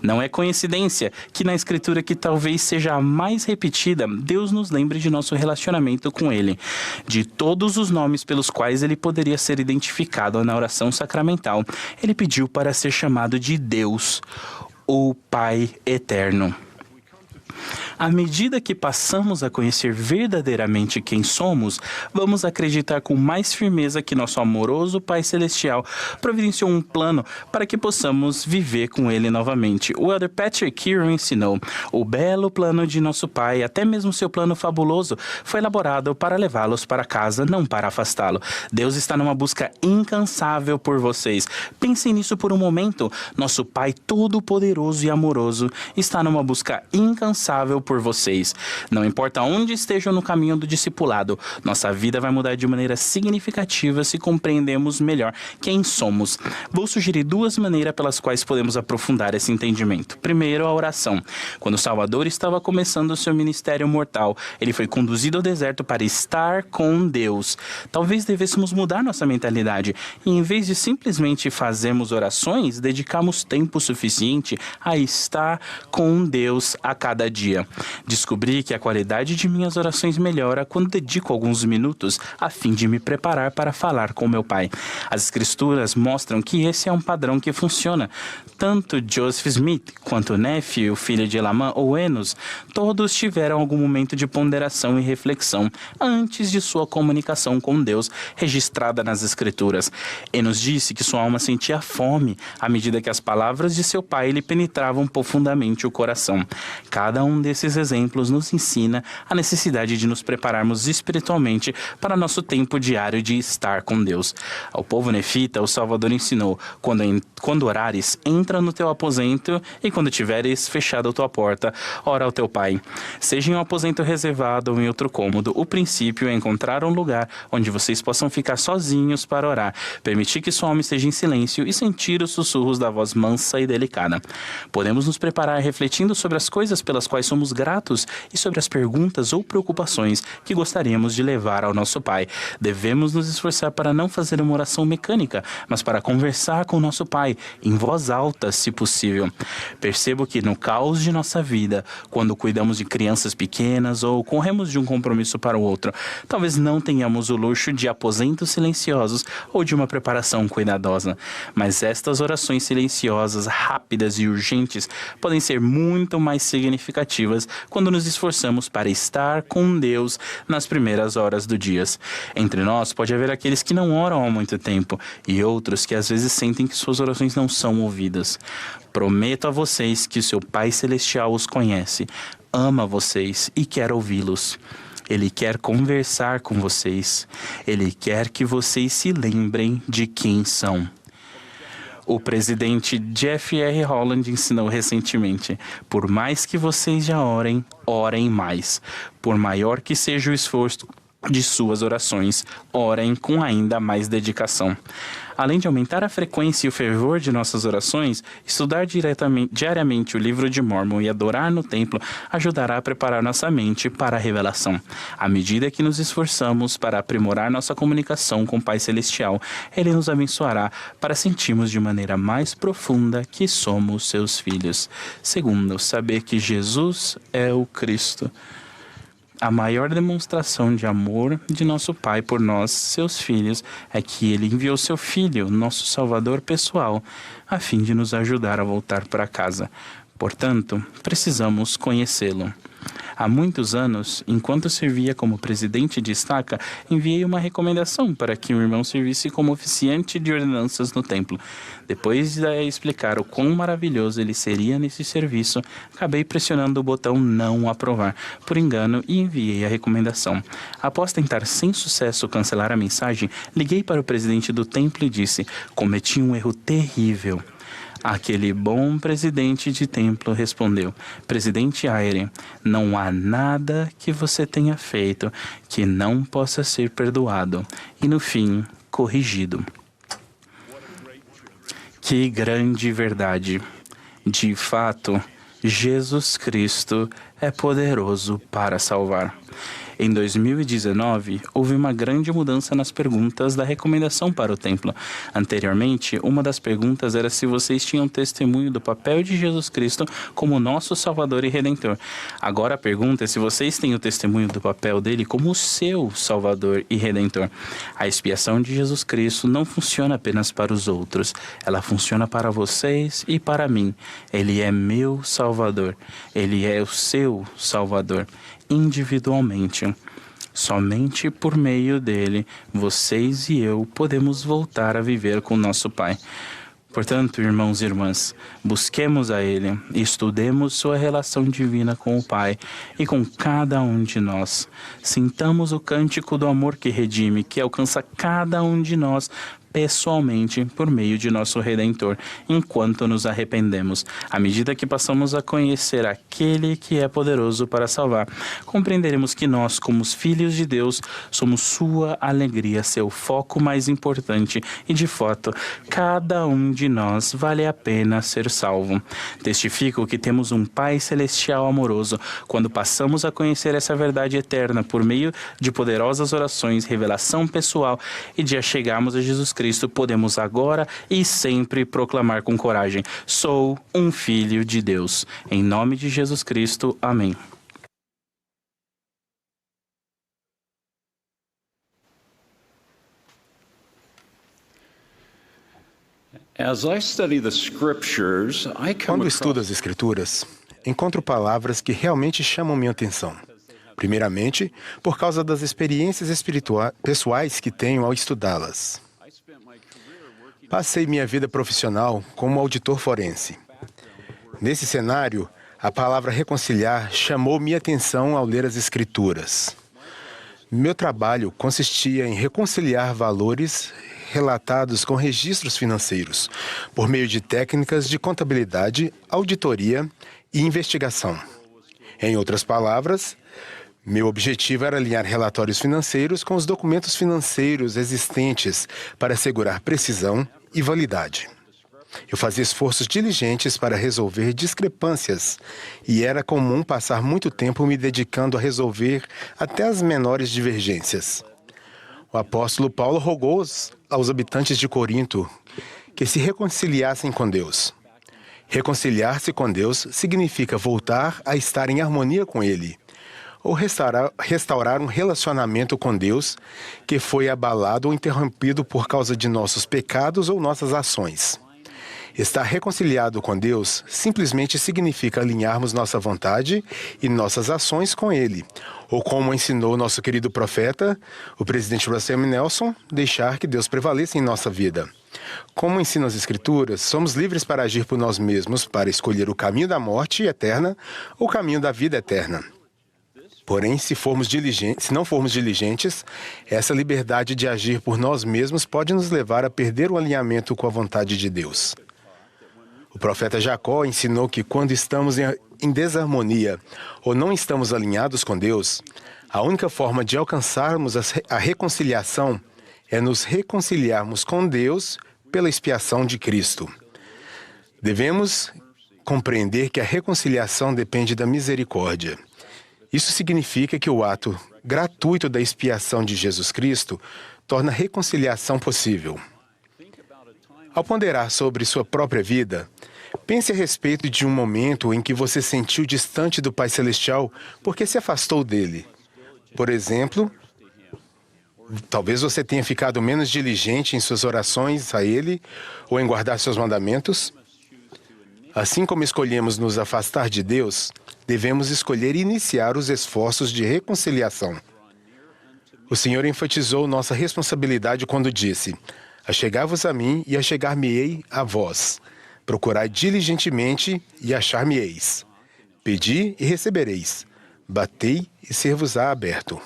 Não é coincidência que na escritura que talvez seja a mais repetida, Deus nos lembre de nosso relacionamento com Ele, de todos os nomes pelos quais Ele poderia ser identificado na oração sacramental. Ele pediu para ser chamado de Deus, o Pai Eterno. À medida que passamos a conhecer verdadeiramente quem somos, vamos acreditar com mais firmeza que nosso amoroso Pai Celestial providenciou um plano para que possamos viver com Ele novamente. O Elder Patrick Kieran ensinou: o belo plano de nosso Pai, até mesmo seu plano fabuloso, foi elaborado para levá-los para casa, não para afastá-lo. Deus está numa busca incansável por vocês. Pensem nisso por um momento. Nosso Pai todo-poderoso e amoroso está numa busca incansável por vocês. Não importa onde estejam no caminho do discipulado, nossa vida vai mudar de maneira significativa se compreendemos melhor quem somos. Vou sugerir duas maneiras pelas quais podemos aprofundar esse entendimento. Primeiro, a oração. Quando Salvador estava começando o seu ministério mortal, ele foi conduzido ao deserto para estar com Deus. Talvez devêssemos mudar nossa mentalidade e, em vez de simplesmente fazermos orações, dedicarmos tempo suficiente a estar com Deus a cada dia. Descobri que a qualidade de minhas orações melhora quando dedico alguns minutos a fim de me preparar para falar com meu pai. As escrituras mostram que esse é um padrão que funciona. Tanto Joseph Smith quanto Nephi, o filho de Elamã, ou Enos, todos tiveram algum momento de ponderação e reflexão antes de sua comunicação com Deus, registrada nas escrituras. Enos disse que sua alma sentia fome à medida que as palavras de seu pai lhe penetravam profundamente o coração. Cada um desses exemplos nos ensina a necessidade de nos prepararmos espiritualmente para nosso tempo diário de estar com Deus. Ao povo nefita, o Salvador ensinou: quando orares, entra no teu aposento, e quando tiveres fechado a tua porta, ora ao teu pai. Seja em um aposento reservado ou em outro cômodo, o princípio é encontrar um lugar onde vocês possam ficar sozinhos para orar, permitir que sua alma esteja em silêncio e sentir os sussurros da voz mansa e delicada. Podemos nos preparar refletindo sobre as coisas pelas quais somos gratos e sobre as perguntas ou preocupações que gostaríamos de levar ao nosso Pai. Devemos nos esforçar para não fazer uma oração mecânica, mas para conversar com o nosso Pai, em voz alta, se possível. Percebo que no caos de nossa vida, quando cuidamos de crianças pequenas ou corremos de um compromisso para o outro, talvez não tenhamos o luxo de aposentos silenciosos ou de uma preparação cuidadosa. Mas estas orações silenciosas, rápidas e urgentes podem ser muito mais significativas quando nos esforçamos para estar com Deus nas primeiras horas do dia. Entre nós pode haver aqueles que não oram há muito tempo e outros que às vezes sentem que suas orações não são ouvidas. Prometo a vocês que o seu Pai Celestial os conhece, ama vocês e quer ouvi-los. Ele quer conversar com vocês. Ele quer que vocês se lembrem de quem são. O presidente Jeff R. Holland ensinou recentemente: por mais que vocês já orem, orem mais. Por maior que seja o esforço de suas orações, orem com ainda mais dedicação. Além de aumentar a frequência e o fervor de nossas orações, estudar diariamente o livro de Mórmon e adorar no templo ajudará a preparar nossa mente para a revelação. À medida que nos esforçamos para aprimorar nossa comunicação com o Pai Celestial, Ele nos abençoará para sentirmos de maneira mais profunda que somos seus filhos. Segundo, saber que Jesus é o Cristo. A maior demonstração de amor de nosso Pai por nós, seus filhos, é que Ele enviou seu Filho, nosso Salvador pessoal, a fim de nos ajudar a voltar para casa. Portanto, precisamos conhecê-lo. Há muitos anos, enquanto servia como presidente de estaca, enviei uma recomendação para que o irmão servisse como oficiante de ordenanças no templo. Depois de explicar o quão maravilhoso ele seria nesse serviço, acabei pressionando o botão não aprovar, por engano, e enviei a recomendação. Após tentar sem sucesso cancelar a mensagem, liguei para o presidente do templo e disse: cometi um erro terrível. Aquele bom presidente de templo respondeu: presidente Aire, não há nada que você tenha feito que não possa ser perdoado e, no fim, corrigido. Que grande verdade! De fato, Jesus Cristo é poderoso para salvar. Em 2019, houve uma grande mudança nas perguntas da recomendação para o templo. Anteriormente, uma das perguntas era se vocês tinham testemunho do papel de Jesus Cristo como nosso Salvador e Redentor. Agora a pergunta é se vocês têm o testemunho do papel dele como o seu Salvador e Redentor. A expiação de Jesus Cristo não funciona apenas para os outros. Ela funciona para vocês e para mim. Ele é meu Salvador. Ele é o seu Salvador. Individualmente. Somente por meio dele, vocês e eu podemos voltar a viver com nosso Pai. Portanto, irmãos e irmãs, busquemos a Ele e estudemos sua relação divina com o Pai e com cada um de nós. Sintamos o cântico do amor que redime, que alcança cada um de nós pessoalmente por meio de nosso Redentor, enquanto nos arrependemos. À medida que passamos a conhecer aquele que é poderoso para salvar, compreenderemos que nós, como os filhos de Deus, somos sua alegria, seu foco mais importante e, de fato, cada um de nós vale a pena ser salvo. Testifico que temos um Pai Celestial amoroso quando passamos a conhecer essa verdade eterna por meio de poderosas orações, revelação pessoal e de chegarmos a Jesus Cristo, podemos agora e sempre proclamar com coragem: sou um filho de Deus. Em nome de Jesus Cristo, amém. Quando estudo as Escrituras, encontro palavras que realmente chamam minha atenção. Primeiramente, por causa das experiências pessoais que tenho ao estudá-las. Passei minha vida profissional como auditor forense. Nesse cenário, a palavra reconciliar chamou minha atenção ao ler as Escrituras. Meu trabalho consistia em reconciliar valores relatados com registros financeiros, por meio de técnicas de contabilidade, auditoria e investigação. Em outras palavras, meu objetivo era alinhar relatórios financeiros com os documentos financeiros existentes para assegurar precisão e validade. Eu fazia esforços diligentes para resolver discrepâncias e era comum passar muito tempo me dedicando a resolver até as menores divergências. O apóstolo Paulo rogou aos habitantes de Corinto que se reconciliassem com Deus. Reconciliar-se com Deus significa voltar a estar em harmonia com Ele, ou restaurar um relacionamento com Deus que foi abalado ou interrompido por causa de nossos pecados ou nossas ações. Estar reconciliado com Deus simplesmente significa alinharmos nossa vontade e nossas ações com Ele, ou como ensinou nosso querido profeta, o presidente Russell M. Nelson, deixar que Deus prevaleça em nossa vida. Como ensinam as Escrituras, somos livres para agir por nós mesmos, para escolher o caminho da morte eterna ou o caminho da vida eterna. Porém, se não formos diligentes, essa liberdade de agir por nós mesmos pode nos levar a perder o alinhamento com a vontade de Deus. O profeta Jacó ensinou que quando estamos em desarmonia ou não estamos alinhados com Deus, a única forma de alcançarmos a reconciliação é nos reconciliarmos com Deus pela expiação de Cristo. Devemos compreender que a reconciliação depende da misericórdia. Isso significa que o ato gratuito da expiação de Jesus Cristo torna a reconciliação possível. Ao ponderar sobre sua própria vida, pense a respeito de um momento em que você sentiu distante do Pai Celestial porque se afastou dele. Por exemplo, talvez você tenha ficado menos diligente em suas orações a Ele ou em guardar seus mandamentos. Assim como escolhemos nos afastar de Deus, devemos escolher iniciar os esforços de reconciliação. O Senhor enfatizou nossa responsabilidade quando disse: "Achegai-vos a mim e achegar-me-ei a vós. Procurai diligentemente e achar-me-eis. Pedi e recebereis. Batei e ser-vos-á aberto."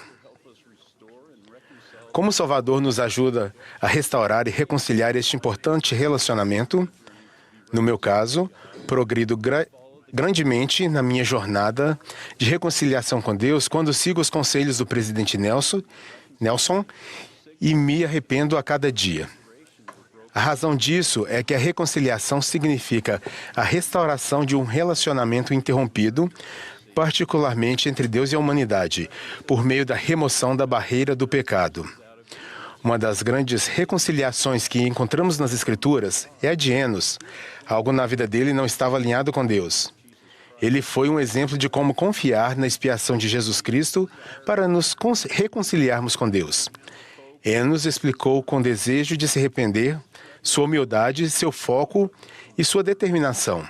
Como o Salvador nos ajuda a restaurar e reconciliar este importante relacionamento? No meu caso, progrido grandemente na minha jornada de reconciliação com Deus quando sigo os conselhos do presidente Nelson e me arrependo a cada dia. A razão disso é que a reconciliação significa a restauração de um relacionamento interrompido, particularmente entre Deus e a humanidade, por meio da remoção da barreira do pecado. Uma das grandes reconciliações que encontramos nas Escrituras é a de Enos. Algo na vida dele não estava alinhado com Deus. Ele foi um exemplo de como confiar na expiação de Jesus Cristo para nos reconciliarmos com Deus. Enos explicou com desejo de se arrepender, sua humildade, seu foco e sua determinação.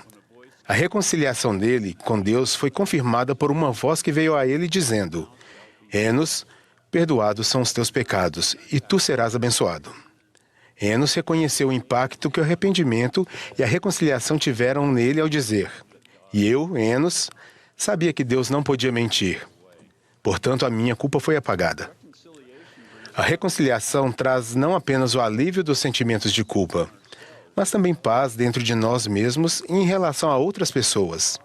A reconciliação dele com Deus foi confirmada por uma voz que veio a ele dizendo: "Enos, perdoados são os teus pecados, e tu serás abençoado." Enos reconheceu o impacto que o arrependimento e a reconciliação tiveram nele ao dizer: "E eu, Enos, sabia que Deus não podia mentir. Portanto, a minha culpa foi apagada." A reconciliação traz não apenas o alívio dos sentimentos de culpa, mas também paz dentro de nós mesmos e em relação a outras pessoas.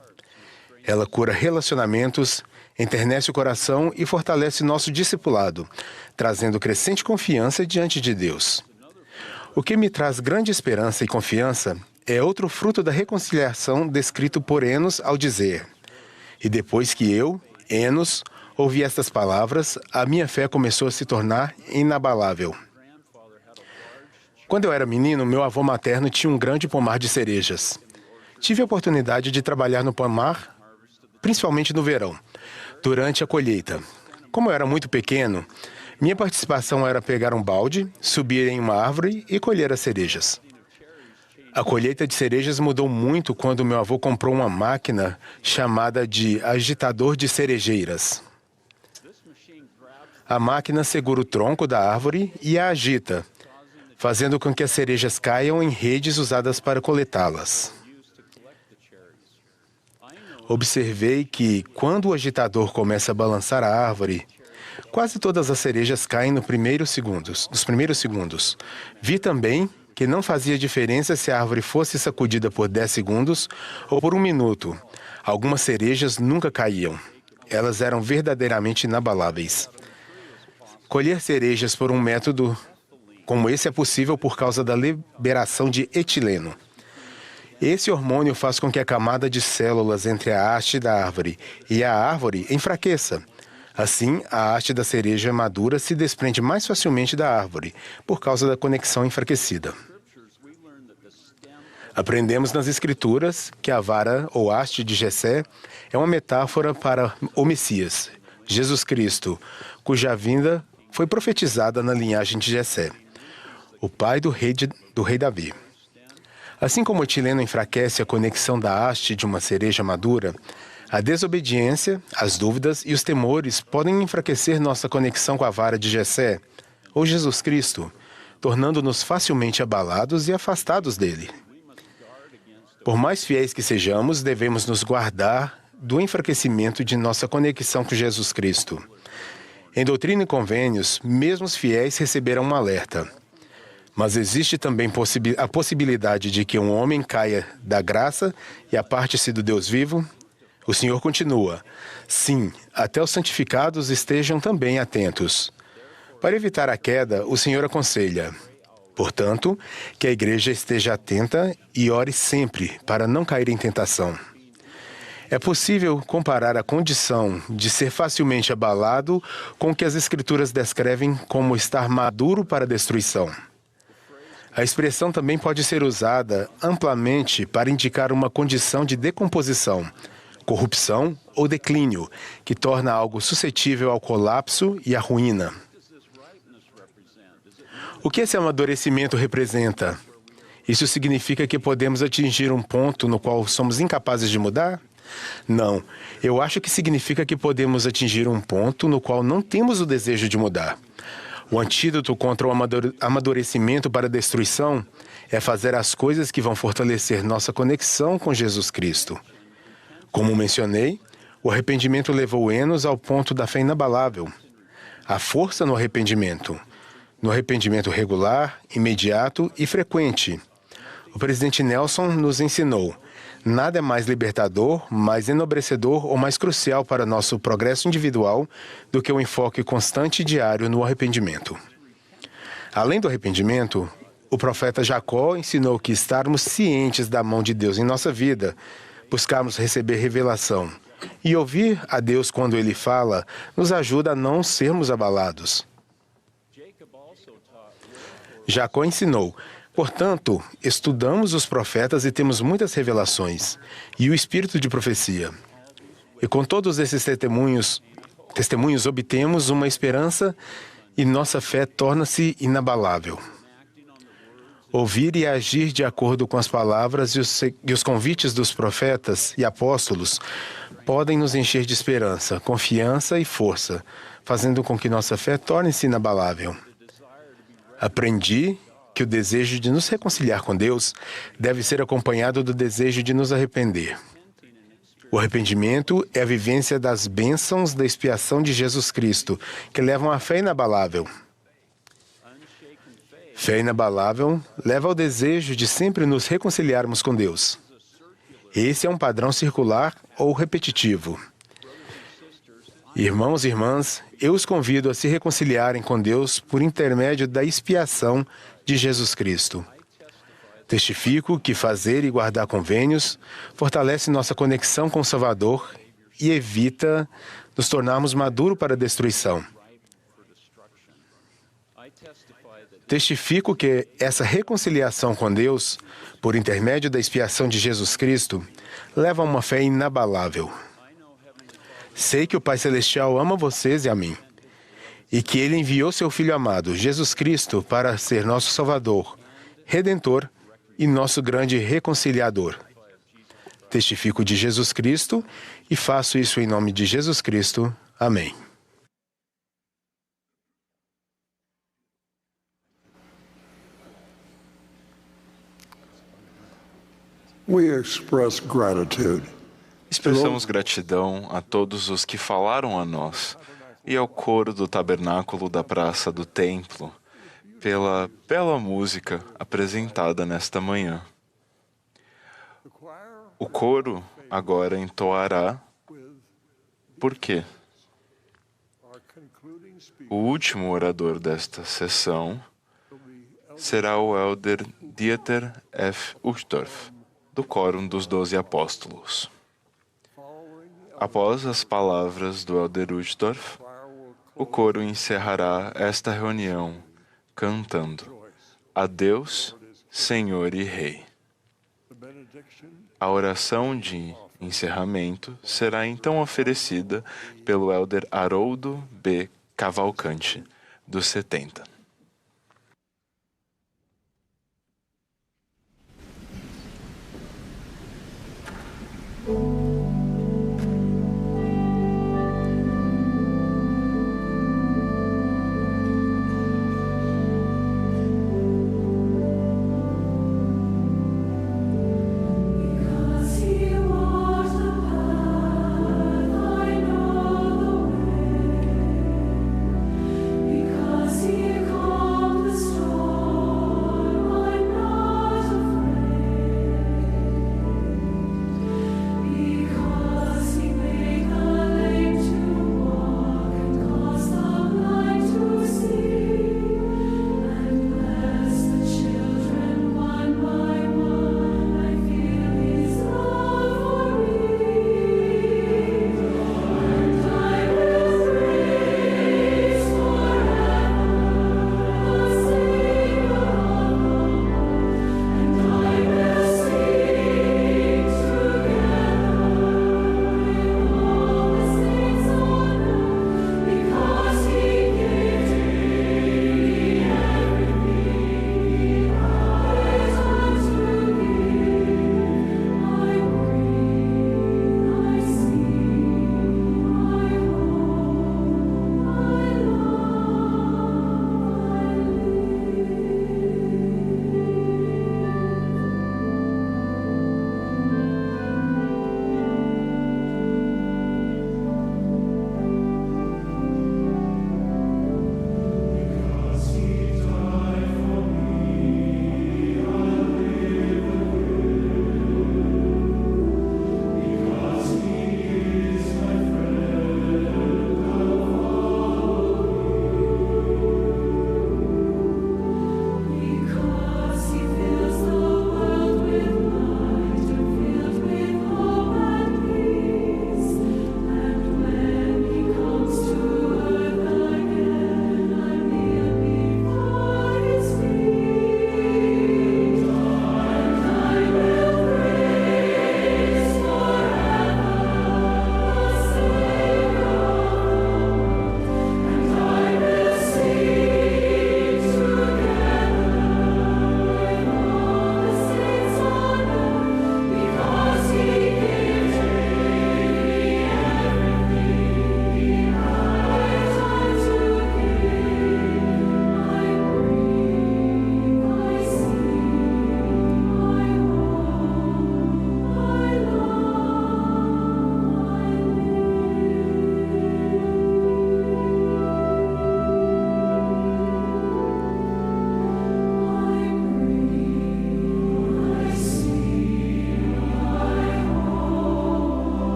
Ela cura relacionamentos, enternece o coração e fortalece nosso discipulado, trazendo crescente confiança diante de Deus. O que me traz grande esperança e confiança é outro fruto da reconciliação descrito por Enos ao dizer: "E depois que eu, Enos, ouvi estas palavras, a minha fé começou a se tornar inabalável." Quando eu era menino, meu avô materno tinha um grande pomar de cerejas. Tive a oportunidade de trabalhar no pomar, principalmente no verão, durante a colheita. Como eu era muito pequeno, minha participação era pegar um balde, subir em uma árvore e colher as cerejas. A colheita de cerejas mudou muito quando meu avô comprou uma máquina chamada de agitador de cerejeiras. A máquina segura o tronco da árvore e a agita, fazendo com que as cerejas caiam em redes usadas para coletá-las. Observei que, quando o agitador começa a balançar a árvore, quase todas as cerejas caem nos primeiros segundos. Vi também que não fazia diferença se a árvore fosse sacudida por 10 segundos ou por 1 minuto. Algumas cerejas nunca caíam. Elas eram verdadeiramente inabaláveis. Colher cerejas por um método como esse é possível por causa da liberação de etileno. Esse hormônio faz com que a camada de células entre a haste da árvore e a árvore enfraqueça. Assim, a haste da cereja madura se desprende mais facilmente da árvore, por causa da conexão enfraquecida. Aprendemos nas Escrituras que a vara ou haste de Jessé é uma metáfora para o Messias, Jesus Cristo, cuja vinda foi profetizada na linhagem de Jessé, o pai do rei Davi. Assim como o etileno enfraquece a conexão da haste de uma cereja madura, a desobediência, as dúvidas e os temores podem enfraquecer nossa conexão com a vara de Jessé, ou Jesus Cristo, tornando-nos facilmente abalados e afastados dele. Por mais fiéis que sejamos, devemos nos guardar do enfraquecimento de nossa conexão com Jesus Cristo. Em Doutrina e Convênios, mesmo os fiéis receberão um alerta. Mas existe também a possibilidade de que um homem caia da graça e aparte-se do Deus vivo. O Senhor continua: sim, até os santificados estejam também atentos. Para evitar a queda, o Senhor aconselha: portanto, que a igreja esteja atenta e ore sempre para não cair em tentação. É possível comparar a condição de ser facilmente abalado com o que as Escrituras descrevem como estar maduro para a destruição. A expressão também pode ser usada amplamente para indicar uma condição de decomposição, corrupção ou declínio, que torna algo suscetível ao colapso e à ruína. O que esse amadurecimento representa? Isso significa que podemos atingir um ponto no qual somos incapazes de mudar? Não. Eu acho que significa que podemos atingir um ponto no qual não temos o desejo de mudar. O antídoto contra o amadurecimento para a destruição é fazer as coisas que vão fortalecer nossa conexão com Jesus Cristo. Como mencionei, o arrependimento levou Enos ao ponto da fé inabalável. Há força no arrependimento regular, imediato e frequente. O presidente Nelson nos ensinou: nada é mais libertador, mais enobrecedor ou mais crucial para nosso progresso individual do que o enfoque constante e diário no arrependimento. Além do arrependimento, o profeta Jacó ensinou que estarmos cientes da mão de Deus em nossa vida, buscarmos receber revelação e ouvir a Deus quando Ele fala, nos ajuda a não sermos abalados. Jacó ensinou: portanto, estudamos os profetas e temos muitas revelações, e o espírito de profecia. E com todos esses testemunhos obtemos uma esperança e nossa fé torna-se inabalável. Ouvir e agir de acordo com as palavras e os convites dos profetas e apóstolos podem nos encher de esperança, confiança e força, fazendo com que nossa fé torne-se inabalável. Aprendi que o desejo de nos reconciliar com Deus deve ser acompanhado do desejo de nos arrepender. O arrependimento é a vivência das bênçãos da expiação de Jesus Cristo, que levam à fé inabalável. Fé inabalável leva ao desejo de sempre nos reconciliarmos com Deus. Esse é um padrão circular ou repetitivo. Irmãos e irmãs, eu os convido a se reconciliarem com Deus por intermédio da expiação de Jesus Cristo. Testifico que fazer e guardar convênios fortalece nossa conexão com o Salvador e evita nos tornarmos maduros para a destruição. Testifico que essa reconciliação com Deus, por intermédio da expiação de Jesus Cristo, leva a uma fé inabalável. Sei que o Pai Celestial ama vocês e a mim, e que Ele enviou seu Filho amado, Jesus Cristo, para ser nosso Salvador, Redentor e nosso grande reconciliador. Testifico de Jesus Cristo e faço isso em nome de Jesus Cristo. Amém. We express gratitude. Expressamos gratidão a todos os que falaram a nós e ao coro do tabernáculo da Praça do Templo pela bela música apresentada nesta manhã. O coro agora entoará Por quê? O último orador desta sessão será o Elder Dieter F. Uchtdorf, do Quórum dos 12 Apóstolos. Após as palavras do Elder Uchtdorf, o coro encerrará esta reunião cantando a Deus, Senhor e Rei. A oração de encerramento será então oferecida pelo Elder Haroldo B. Cavalcante, dos 70. Because he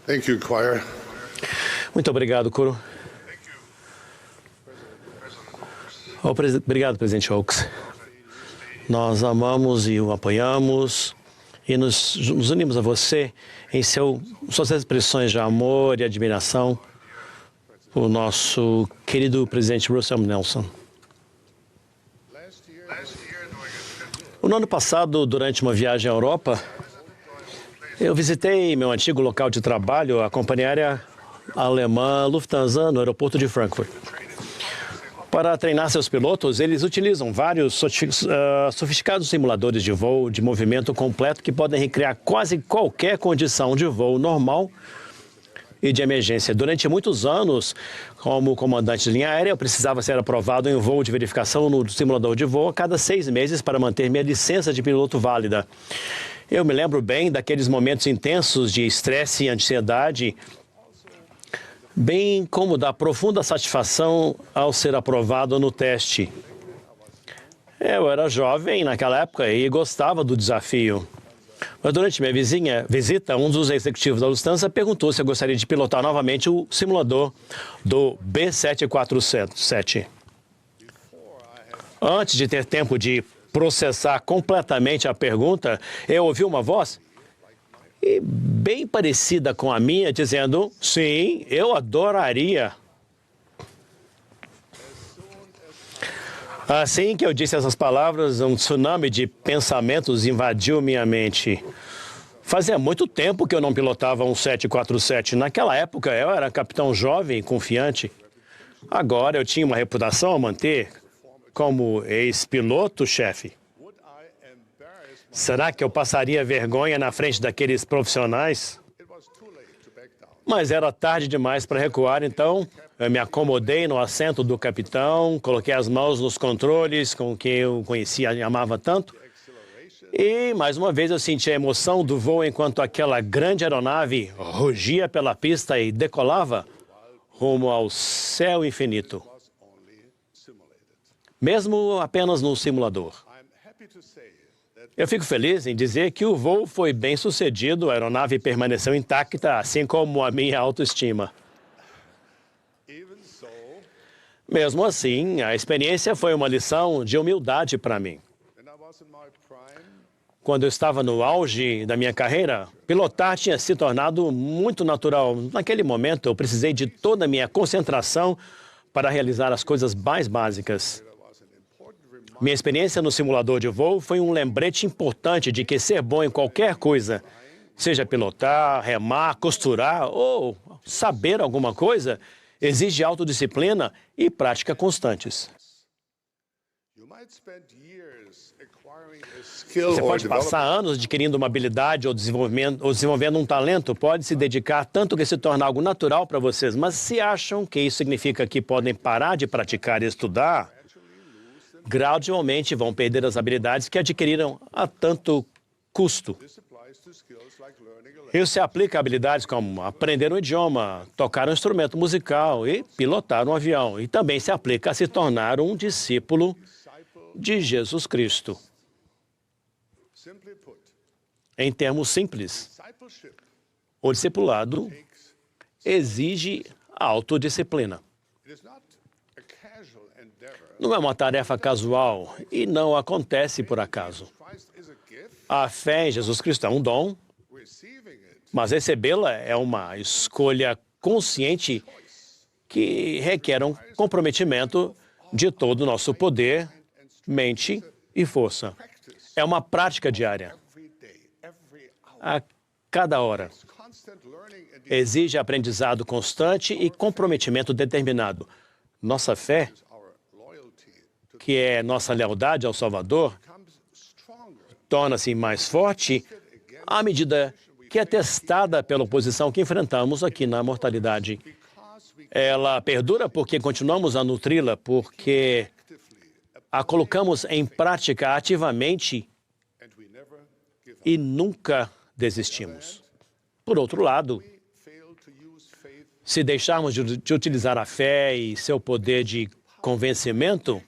Thank you, choir. Muito obrigado, coro. Obrigado, presidente Oaks. Nós amamos e o apoiamos e nos unimos a você em suas expressões de amor e admiração por nosso querido presidente Russell M. Nelson. No ano passado, durante uma viagem à Europa, eu visitei meu antigo local de trabalho, a companhia aérea alemã Lufthansa, no aeroporto de Frankfurt. Para treinar seus pilotos, eles utilizam vários sofisticados simuladores de voo de movimento completo que podem recriar quase qualquer condição de voo normal e de emergência. Durante muitos anos, como comandante de linha aérea, eu precisava ser aprovado em um voo de verificação no simulador de voo a cada 6 meses para manter minha licença de piloto válida. Eu me lembro bem daqueles momentos intensos de estresse e ansiedade, bem como da profunda satisfação ao ser aprovado no teste. Eu era jovem naquela época e gostava do desafio. Mas durante minha visita, um dos executivos da Lufthansa perguntou se eu gostaria de pilotar novamente o simulador do B747. Antes de ter tempo de processar completamente a pergunta, eu ouvi uma voz bem parecida com a minha, dizendo, sim, eu adoraria. Assim que eu disse essas palavras, um tsunami de pensamentos invadiu minha mente. Fazia muito tempo que eu não pilotava um 747. Naquela época, eu era capitão jovem e confiante. Agora, eu tinha uma reputação a manter como ex-piloto-chefe. Será que eu passaria vergonha na frente daqueles profissionais? Mas era tarde demais para recuar, então eu me acomodei no assento do capitão, coloquei as mãos nos controles com quem eu conhecia e amava tanto. E, mais uma vez, eu senti a emoção do voo enquanto aquela grande aeronave rugia pela pista e decolava rumo ao céu infinito. Mesmo apenas no simulador. Eu fico feliz em dizer que o voo foi bem sucedido, a aeronave permaneceu intacta, assim como a minha autoestima. Mesmo assim, a experiência foi uma lição de humildade para mim. Quando eu estava no auge da minha carreira, pilotar tinha se tornado muito natural. Naquele momento, eu precisei de toda a minha concentração para realizar as coisas mais básicas. Minha experiência no simulador de voo foi um lembrete importante de que ser bom em qualquer coisa, seja pilotar, remar, costurar ou saber alguma coisa, exige autodisciplina e prática constantes. Você pode passar anos adquirindo uma habilidade ou desenvolvendo um talento, pode se dedicar tanto que se torna algo natural para vocês, mas se acham que isso significa que podem parar de praticar e estudar, gradualmente vão perder as habilidades que adquiriram a tanto custo. Isso se aplica a habilidades como aprender um idioma, tocar um instrumento musical e pilotar um avião. E também se aplica a se tornar um discípulo de Jesus Cristo. Em termos simples, o discipulado exige autodisciplina. Não é uma tarefa casual e não acontece por acaso. A fé em Jesus Cristo é um dom, mas recebê-la é uma escolha consciente que requer um comprometimento de todo o nosso poder, mente e força. É uma prática diária. A cada hora. Exige aprendizado constante e comprometimento determinado. Nossa fé, que é nossa lealdade ao Salvador, torna-se mais forte à medida que é testada pela oposição que enfrentamos aqui na mortalidade. Ela perdura porque continuamos a nutri-la, porque a colocamos em prática ativamente e nunca desistimos. Por outro lado, se deixarmos de utilizar a fé e seu poder de convencimento,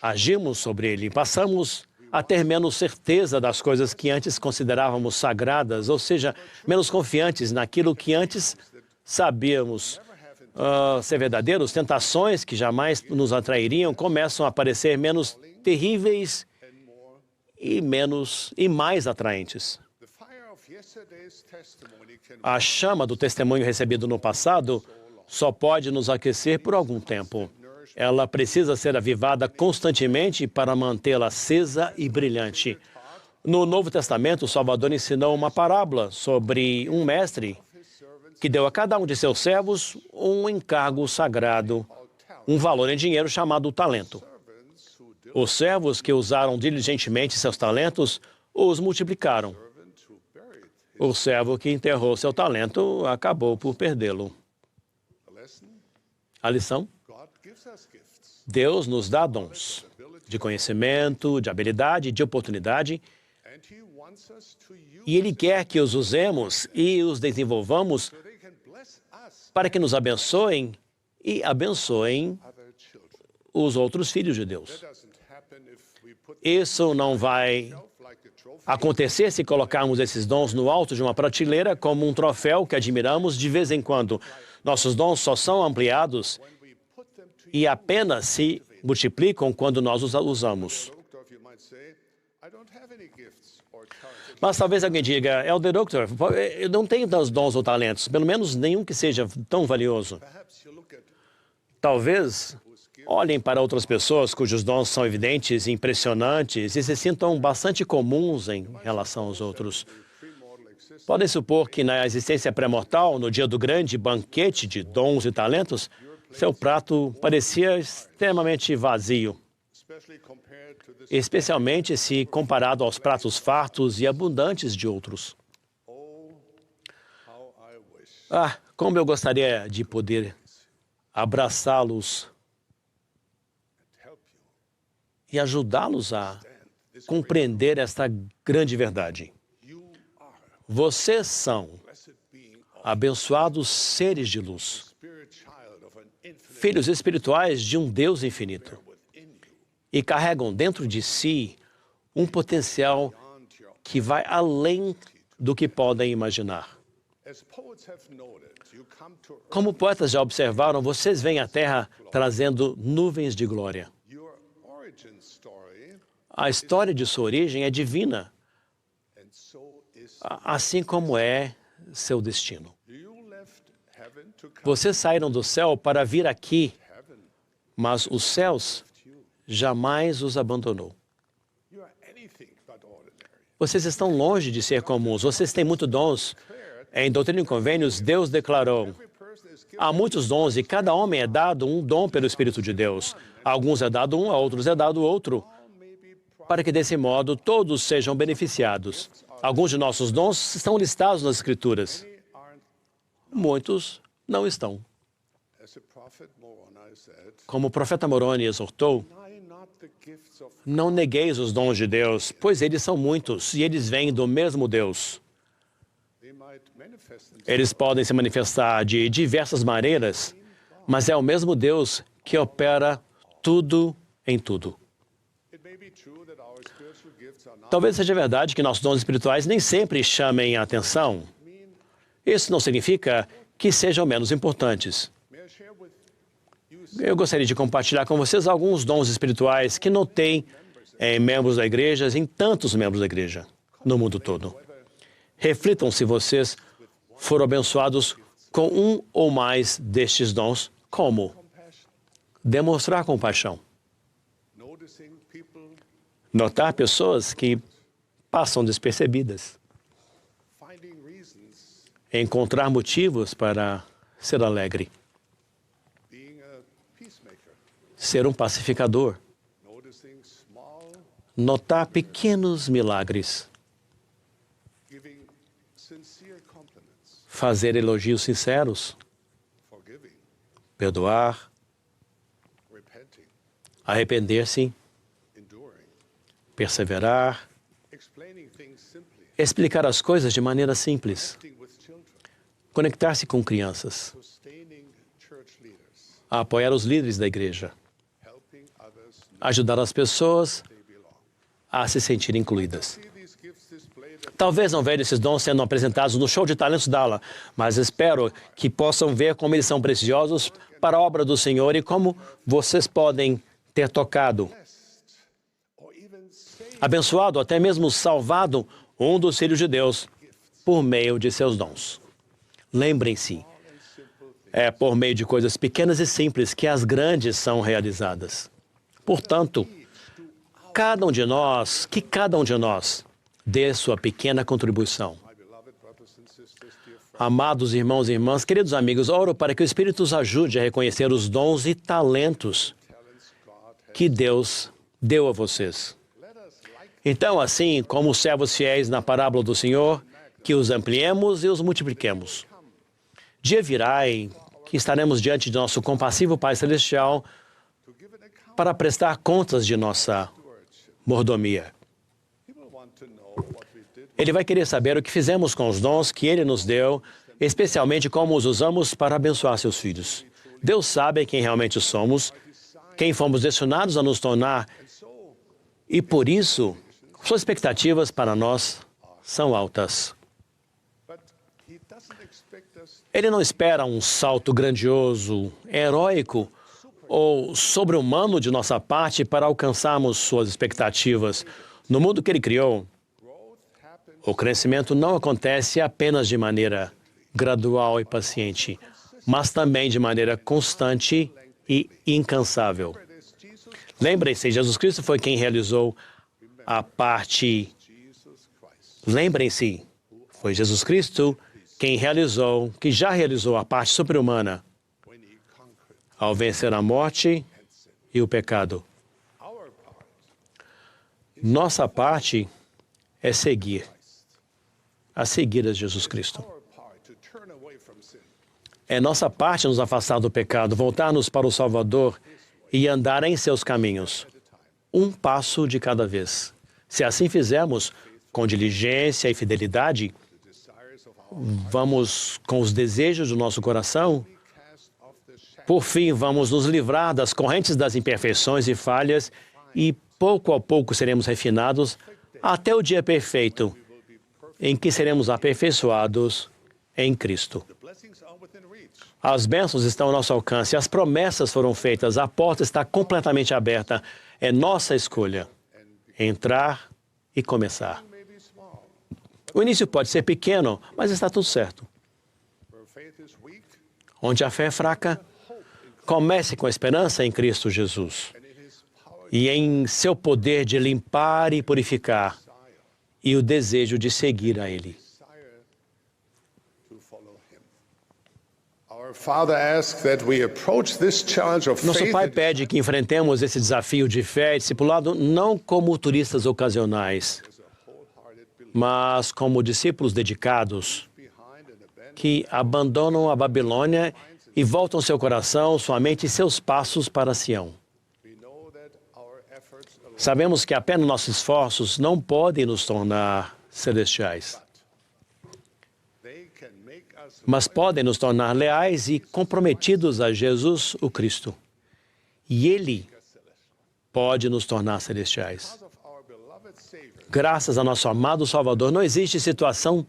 agimos sobre ele, passamos a ter menos certeza das coisas que antes considerávamos sagradas, ou seja, menos confiantes naquilo que antes sabíamos ser verdadeiros. Tentações que jamais nos atrairiam começam a parecer menos terríveis e mais atraentes. A chama do testemunho recebido no passado só pode nos aquecer por algum tempo. Ela precisa ser avivada constantemente para mantê-la acesa e brilhante. No Novo Testamento, o Salvador ensinou uma parábola sobre um mestre que deu a cada um de seus servos um encargo sagrado, um valor em dinheiro chamado talento. Os servos que usaram diligentemente seus talentos os multiplicaram. O servo que enterrou seu talento acabou por perdê-lo. A lição? Deus nos dá dons de conhecimento, de habilidade, de oportunidade, e Ele quer que os usemos e os desenvolvamos para que nos abençoem e abençoem os outros filhos de Deus. Isso não vai acontecer se colocarmos esses dons no alto de uma prateleira como um troféu que admiramos de vez em quando. Nossos dons só são ampliados e apenas se multiplicam quando nós os usamos. Mas talvez alguém diga, Elder Doctor, eu não tenho dons ou talentos, pelo menos nenhum que seja tão valioso. Talvez olhem para outras pessoas cujos dons são evidentes e impressionantes e se sintam bastante comuns em relação aos outros. Podem supor que na existência pré-mortal, no dia do grande banquete de dons e talentos, seu prato parecia extremamente vazio, especialmente se comparado aos pratos fartos e abundantes de outros. Como eu gostaria de poder abraçá-los e ajudá-los a compreender esta grande verdade. Vocês são abençoados seres de luz, filhos espirituais de um Deus infinito, e carregam dentro de si um potencial que vai além do que podem imaginar. Como poetas já observaram, vocês vêm à Terra trazendo nuvens de glória. A história de sua origem é divina, assim como é seu destino. Vocês saíram do céu para vir aqui, mas os céus jamais os abandonou. Vocês estão longe de ser comuns, vocês têm muitos dons. Em Doutrina e Convênios, Deus declarou, há muitos dons e cada homem é dado um dom pelo Espírito de Deus. A alguns é dado um, a outros é dado outro, para que desse modo todos sejam beneficiados. Alguns de nossos dons estão listados nas Escrituras. Muitos não estão. Como o profeta Moroni exortou, não negueis os dons de Deus, pois eles são muitos e eles vêm do mesmo Deus. Eles podem se manifestar de diversas maneiras, mas é o mesmo Deus que opera tudo em tudo. Talvez seja verdade que nossos dons espirituais nem sempre chamem a atenção. Isso não significa que sejam menos importantes. Eu gostaria de compartilhar com vocês alguns dons espirituais que notei em membros da igreja, em tantos membros da igreja, no mundo todo. Reflitam se vocês foram abençoados com um ou mais destes dons, como demonstrar compaixão. Notar pessoas que passam despercebidas. Encontrar motivos para ser alegre. Ser um pacificador. Notar pequenos milagres. Fazer elogios sinceros. Perdoar. Arrepender-se. Perseverar. Explicar as coisas de maneira simples. Conectar-se com crianças. Apoiar os líderes da igreja. Ajudar as pessoas a se sentir incluídas. Talvez não vejam esses dons sendo apresentados no show de talentos da aula, mas espero que possam ver como eles são preciosos para a obra do Senhor e como vocês podem ter tocado, abençoado, até mesmo salvado um dos filhos de Deus por meio de seus dons. Lembrem-se, é por meio de coisas pequenas e simples que as grandes são realizadas. Portanto, cada um de nós dê sua pequena contribuição. Amados irmãos e irmãs, queridos amigos, oro para que o Espírito os ajude a reconhecer os dons e talentos que Deus deu a vocês. Então, assim como os servos fiéis na parábola do Senhor, que os ampliemos e os multipliquemos. Dia virá em que estaremos diante de nosso compassivo Pai Celestial para prestar contas de nossa mordomia. Ele vai querer saber o que fizemos com os dons que Ele nos deu, especialmente como os usamos para abençoar seus filhos. Deus sabe quem realmente somos, quem fomos destinados a nos tornar, e por isso, suas expectativas para nós são altas. Ele não espera um salto grandioso, heróico ou sobre-humano de nossa parte para alcançarmos suas expectativas. No mundo que Ele criou, o crescimento não acontece apenas de maneira gradual e paciente, mas também de maneira constante e incansável. Lembrem-se, Jesus Cristo foi quem realizou a parte... Lembrem-se, foi Jesus Cristo que já realizou a parte sobre-humana ao vencer a morte e o pecado. Nossa parte é seguir a Jesus Cristo. É nossa parte nos afastar do pecado, voltar-nos para o Salvador e andar em seus caminhos, um passo de cada vez. Se assim fizermos, com diligência e fidelidade, vamos com os desejos do nosso coração, por fim, vamos nos livrar das correntes das imperfeições e falhas e pouco a pouco seremos refinados até o dia perfeito, em que seremos aperfeiçoados em Cristo. As bênçãos estão ao nosso alcance, as promessas foram feitas, a porta está completamente aberta. É nossa escolha entrar e começar. O início pode ser pequeno, mas está tudo certo. Onde a fé é fraca, comece com a esperança em Cristo Jesus e em seu poder de limpar e purificar e o desejo de seguir a Ele. Nosso Pai pede que enfrentemos esse desafio de fé e discipulado não como turistas ocasionais, mas como discípulos dedicados que abandonam a Babilônia e voltam seu coração, sua mente e seus passos para Sião. Sabemos que apenas nossos esforços não podem nos tornar celestiais, mas podem nos tornar leais e comprometidos a Jesus, o Cristo. E Ele pode nos tornar celestiais. Graças a nosso amado Salvador, não existe situação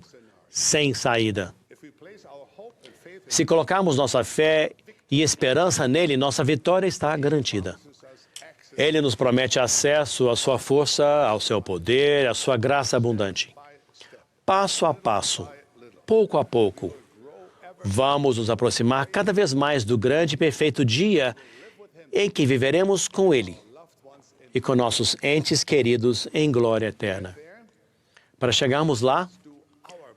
sem saída. Se colocarmos nossa fé e esperança nele, nossa vitória está garantida. Ele nos promete acesso à sua força, ao seu poder, à sua graça abundante. Passo a passo, pouco a pouco, vamos nos aproximar cada vez mais do grande e perfeito dia em que viveremos com Ele e com nossos entes queridos em glória eterna. Para chegarmos lá,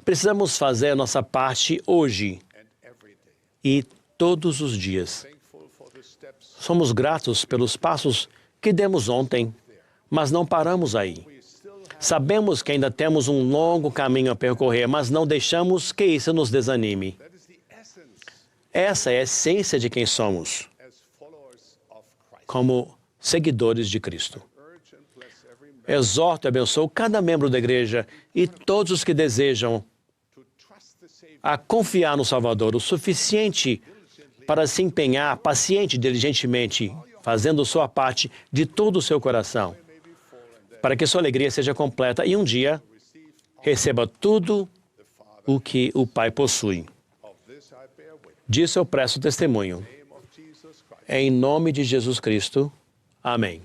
precisamos fazer a nossa parte hoje e todos os dias. Somos gratos pelos passos que demos ontem, mas não paramos aí. Sabemos que ainda temos um longo caminho a percorrer, mas não deixamos que isso nos desanime. Essa é a essência de quem somos, como seguidores de Cristo. Exorto e abençoo cada membro da igreja e todos os que desejam a confiar no Salvador o suficiente para se empenhar paciente e diligentemente, fazendo sua parte de todo o seu coração. para que sua alegria seja completa e um dia receba tudo o que o Pai possui. Disso eu presto testemunho. Em nome de Jesus Cristo. Amém.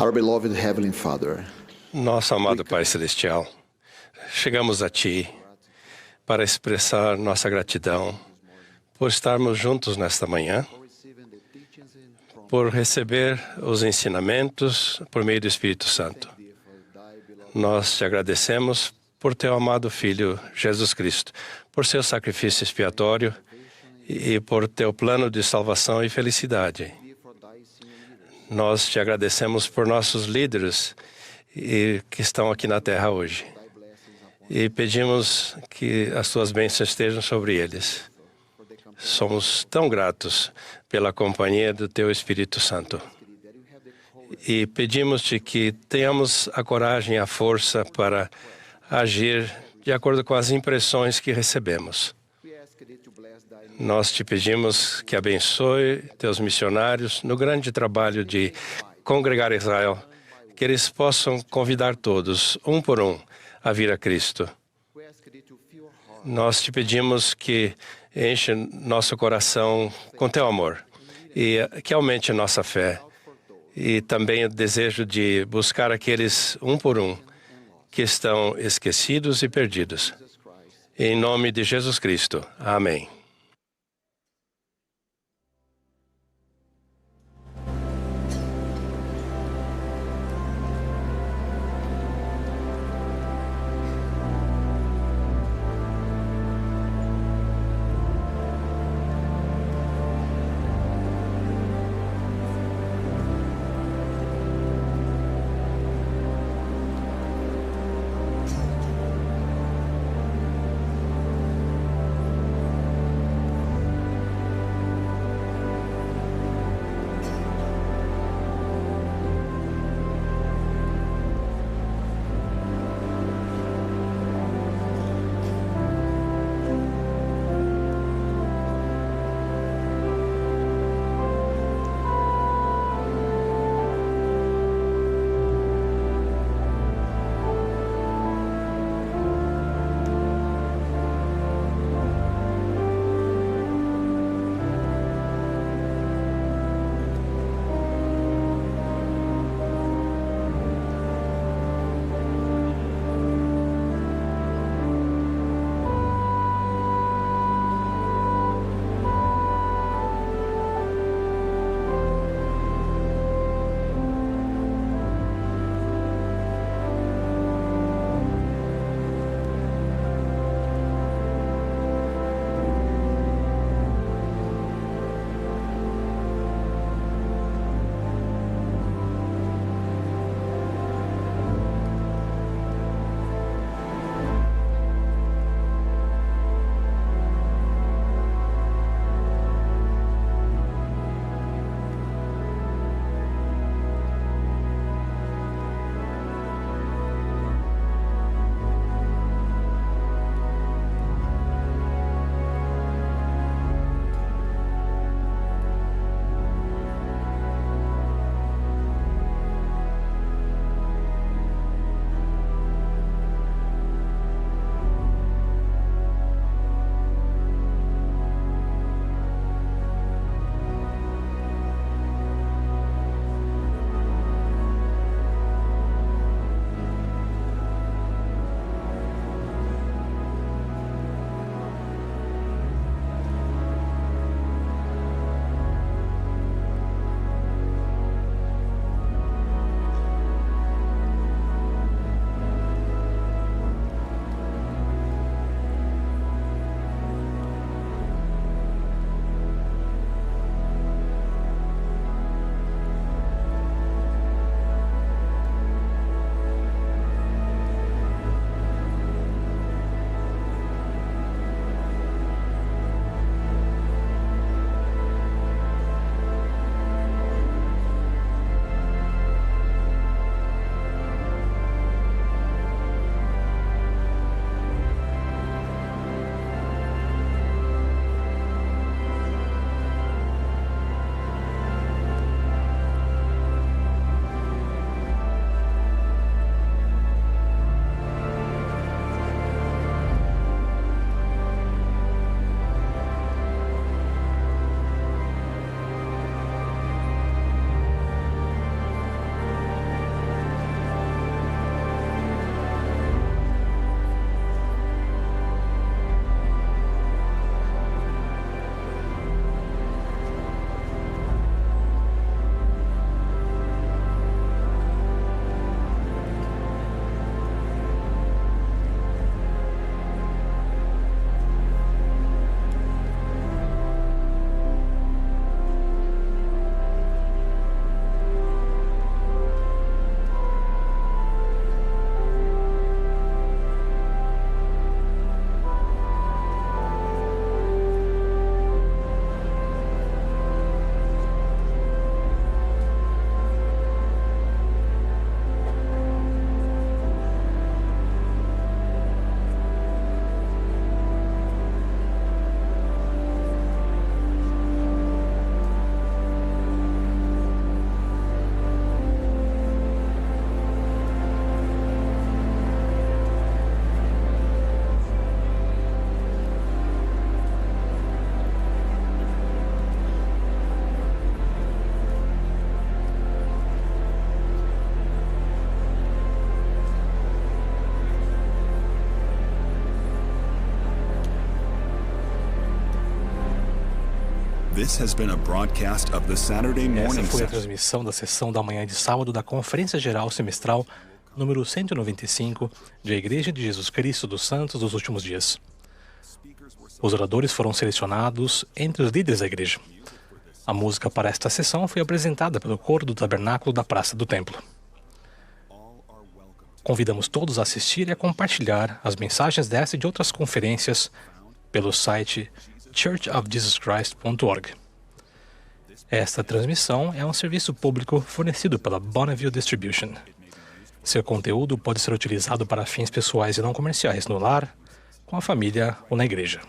Our beloved Heavenly Father, nosso amado Pai Celestial, chegamos a Ti para expressar nossa gratidão por estarmos juntos nesta manhã, por receber os ensinamentos por meio do Espírito Santo. Nós te agradecemos por Teu amado Filho, Jesus Cristo, por seu sacrifício expiatório e por Teu plano de salvação e felicidade. Nós te agradecemos por nossos líderes que estão aqui na terra hoje. E pedimos que as tuas bênçãos estejam sobre eles. Somos tão gratos pela companhia do teu Espírito Santo. E pedimos-te que tenhamos a coragem e a força para agir de acordo com as impressões que recebemos. Nós te pedimos que abençoe teus missionários no grande trabalho de congregar Israel, que eles possam convidar todos, um por um, a vir a Cristo. Nós te pedimos que enche nosso coração com teu amor e que aumente nossa fé e também o desejo de buscar aqueles, um por um, que estão esquecidos e perdidos. Em nome de Jesus Cristo. Amém. This has been a broadcast of the Saturday Essa morning foi a session. transmissão da sessão da manhã de sábado da Conferência Geral Semestral número 195 da Igreja de Jesus Cristo dos Santos dos Últimos Dias. Os oradores foram selecionados entre os líderes da igreja. A música para esta sessão foi apresentada pelo coro do Tabernáculo da Praça do Templo. Convidamos todos a assistir e a compartilhar as mensagens desta e de outras conferências pelo site churchofjesuschrist.org. Esta transmissão é um serviço público fornecido pela Bonneville Distribution. Seu conteúdo pode ser utilizado para fins pessoais e não comerciais no lar, com a família ou na igreja.